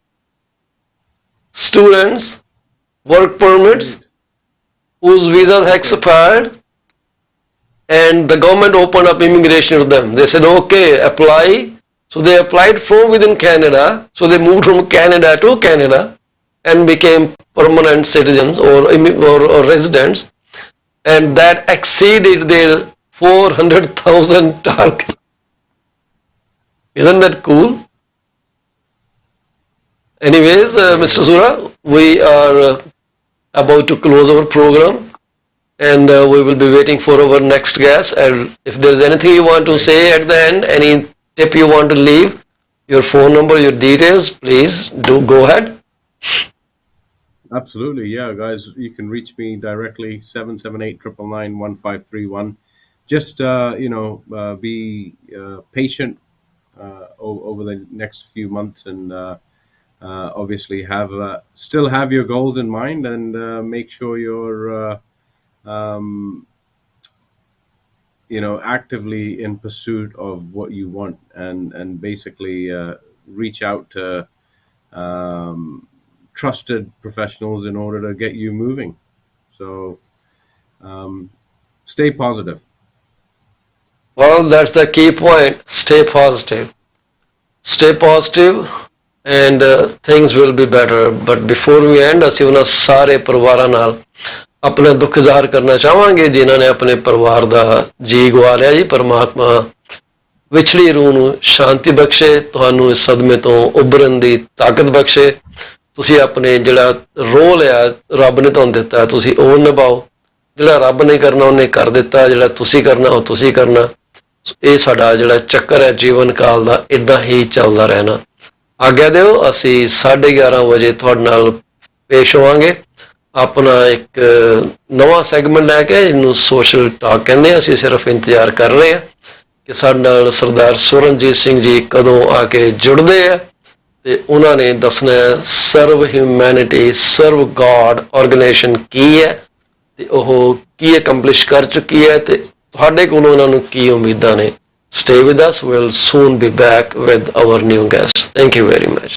Students, work permits, Right. whose visas had expired, and the government opened up immigration to them. They said, okay, apply. So they applied from within Canada. So they moved from Canada to Canada and became permanent citizens or residents. And that exceeded their 400,000 target. Isn't that cool? Anyways, Mr. Sura, we are about to close our program, and we will be waiting for our next guest. And if there's anything you want to say at the end, any tip you want to leave, your phone number, your details, please do go ahead. Absolutely. Yeah, guys, you can reach me directly, 778-999-1531. Just, be patient over the next few months, and obviously still have your goals in mind, and make sure you're actively in pursuit of what you want, and basically reach out to trusted professionals in order to get you moving. So stay positive. Well, that's the key point. Stay positive. Stay positive, and things will be better. But before we end, ਅਸੀਂ ਉਹਨਾਂ ਸਾਰੇ ਪਰਿਵਾਰਾਂ ਨਾਲ ਆਪਣਾ ਦੁੱਖ ਜ਼ਾਹਰ ਕਰਨਾ ਚਾਹਾਂਗੇ ਜਿਨ੍ਹਾਂ ਨੇ ਆਪਣੇ ਪਰਿਵਾਰ ਦਾ ਜੀ ਗਵਾ ਲਿਆ ਜੀ। ਪਰਮਾਤਮਾ ਵਿਛੜੀ ਰੂਹ ਨੂੰ ਸ਼ਾਂਤੀ ਬਖਸ਼ੇ, ਤੁਹਾਨੂੰ ਇਸ ਸਦਮੇ ਤੋਂ ਉੱਭਰਨ ਦੀ ਤਾਕਤ ਬਖਸ਼ੇ। ਤੁਸੀਂ ਆਪਣੇ ਜਿਹੜਾ ਰੋਲ ਆ ਰੱਬ ਨੇ ਤੁਹਾਨੂੰ ਦਿੱਤਾ, ਤੁਸੀਂ ਉਹ ਨਿਭਾਓ। ਜਿਹੜਾ ਰੱਬ ਨੇ ਕਰਨਾ ਉਹਨੇ ਕਰ ਦਿੱਤਾ, ਜਿਹੜਾ ਤੁਸੀਂ ਕਰਨਾ ਉਹ ਤੁਸੀਂ ਕਰਨਾ। ਇਹ ਸਾਡਾ ਜਿਹੜਾ ਚੱਕਰ ਹੈ ਜੀਵਨ ਕਾਲ ਦਾ, ਇੱਦਾਂ ਹੀ ਚੱਲਦਾ ਰਹਿਣਾ। ਆਗਿਆ ਦਿਓ, ਅਸੀਂ 11:30 ਵਜੇ ਤੁਹਾਡੇ ਨਾਲ ਪੇਸ਼ ਹੋਵਾਂਗੇ ਆਪਣਾ ਇੱਕ ਨਵਾਂ ਸੈਗਮੈਂਟ ਲੈ ਕੇ, ਜਿਹਨੂੰ ਸੋਸ਼ਲ ਟਾਕ ਕਹਿੰਦੇ ਆ। ਅਸੀਂ ਸਿਰਫ ਇੰਤਜ਼ਾਰ ਕਰ ਰਹੇ ਹਾਂ ਕਿ ਸਾਡੇ ਨਾਲ ਸਰਦਾਰ ਸੁਰਨਜੀਤ ਸਿੰਘ ਜੀ ਕਦੋਂ ਆ ਕੇ ਜੁੜਦੇ ਆ, ਤੇ ਉਹਨਾਂ ਨੇ ਦੱਸਣਾ ਸਰਵ ਹਿਊਮੈਨਿਟੀ ਸਰਵ ਗॉड ਆਰਗੇਨਾਈਜੇਸ਼ਨ ਕੀ ਹੈ, ਤੇ ਉਹ ਕੀ ਅਕੰਪਲਿਸ਼ ਕਰ ਚੁੱਕੀ ਹੈ, ਤੇ ਤੁਹਾਡੇ ਕੋਲੋਂ ਉਹਨਾਂ ਨੂੰ ਕੀ ਉਮੀਦਾਂ ਨੇ। Stay with us. We'll soon be back with our new guest. Thank you very much.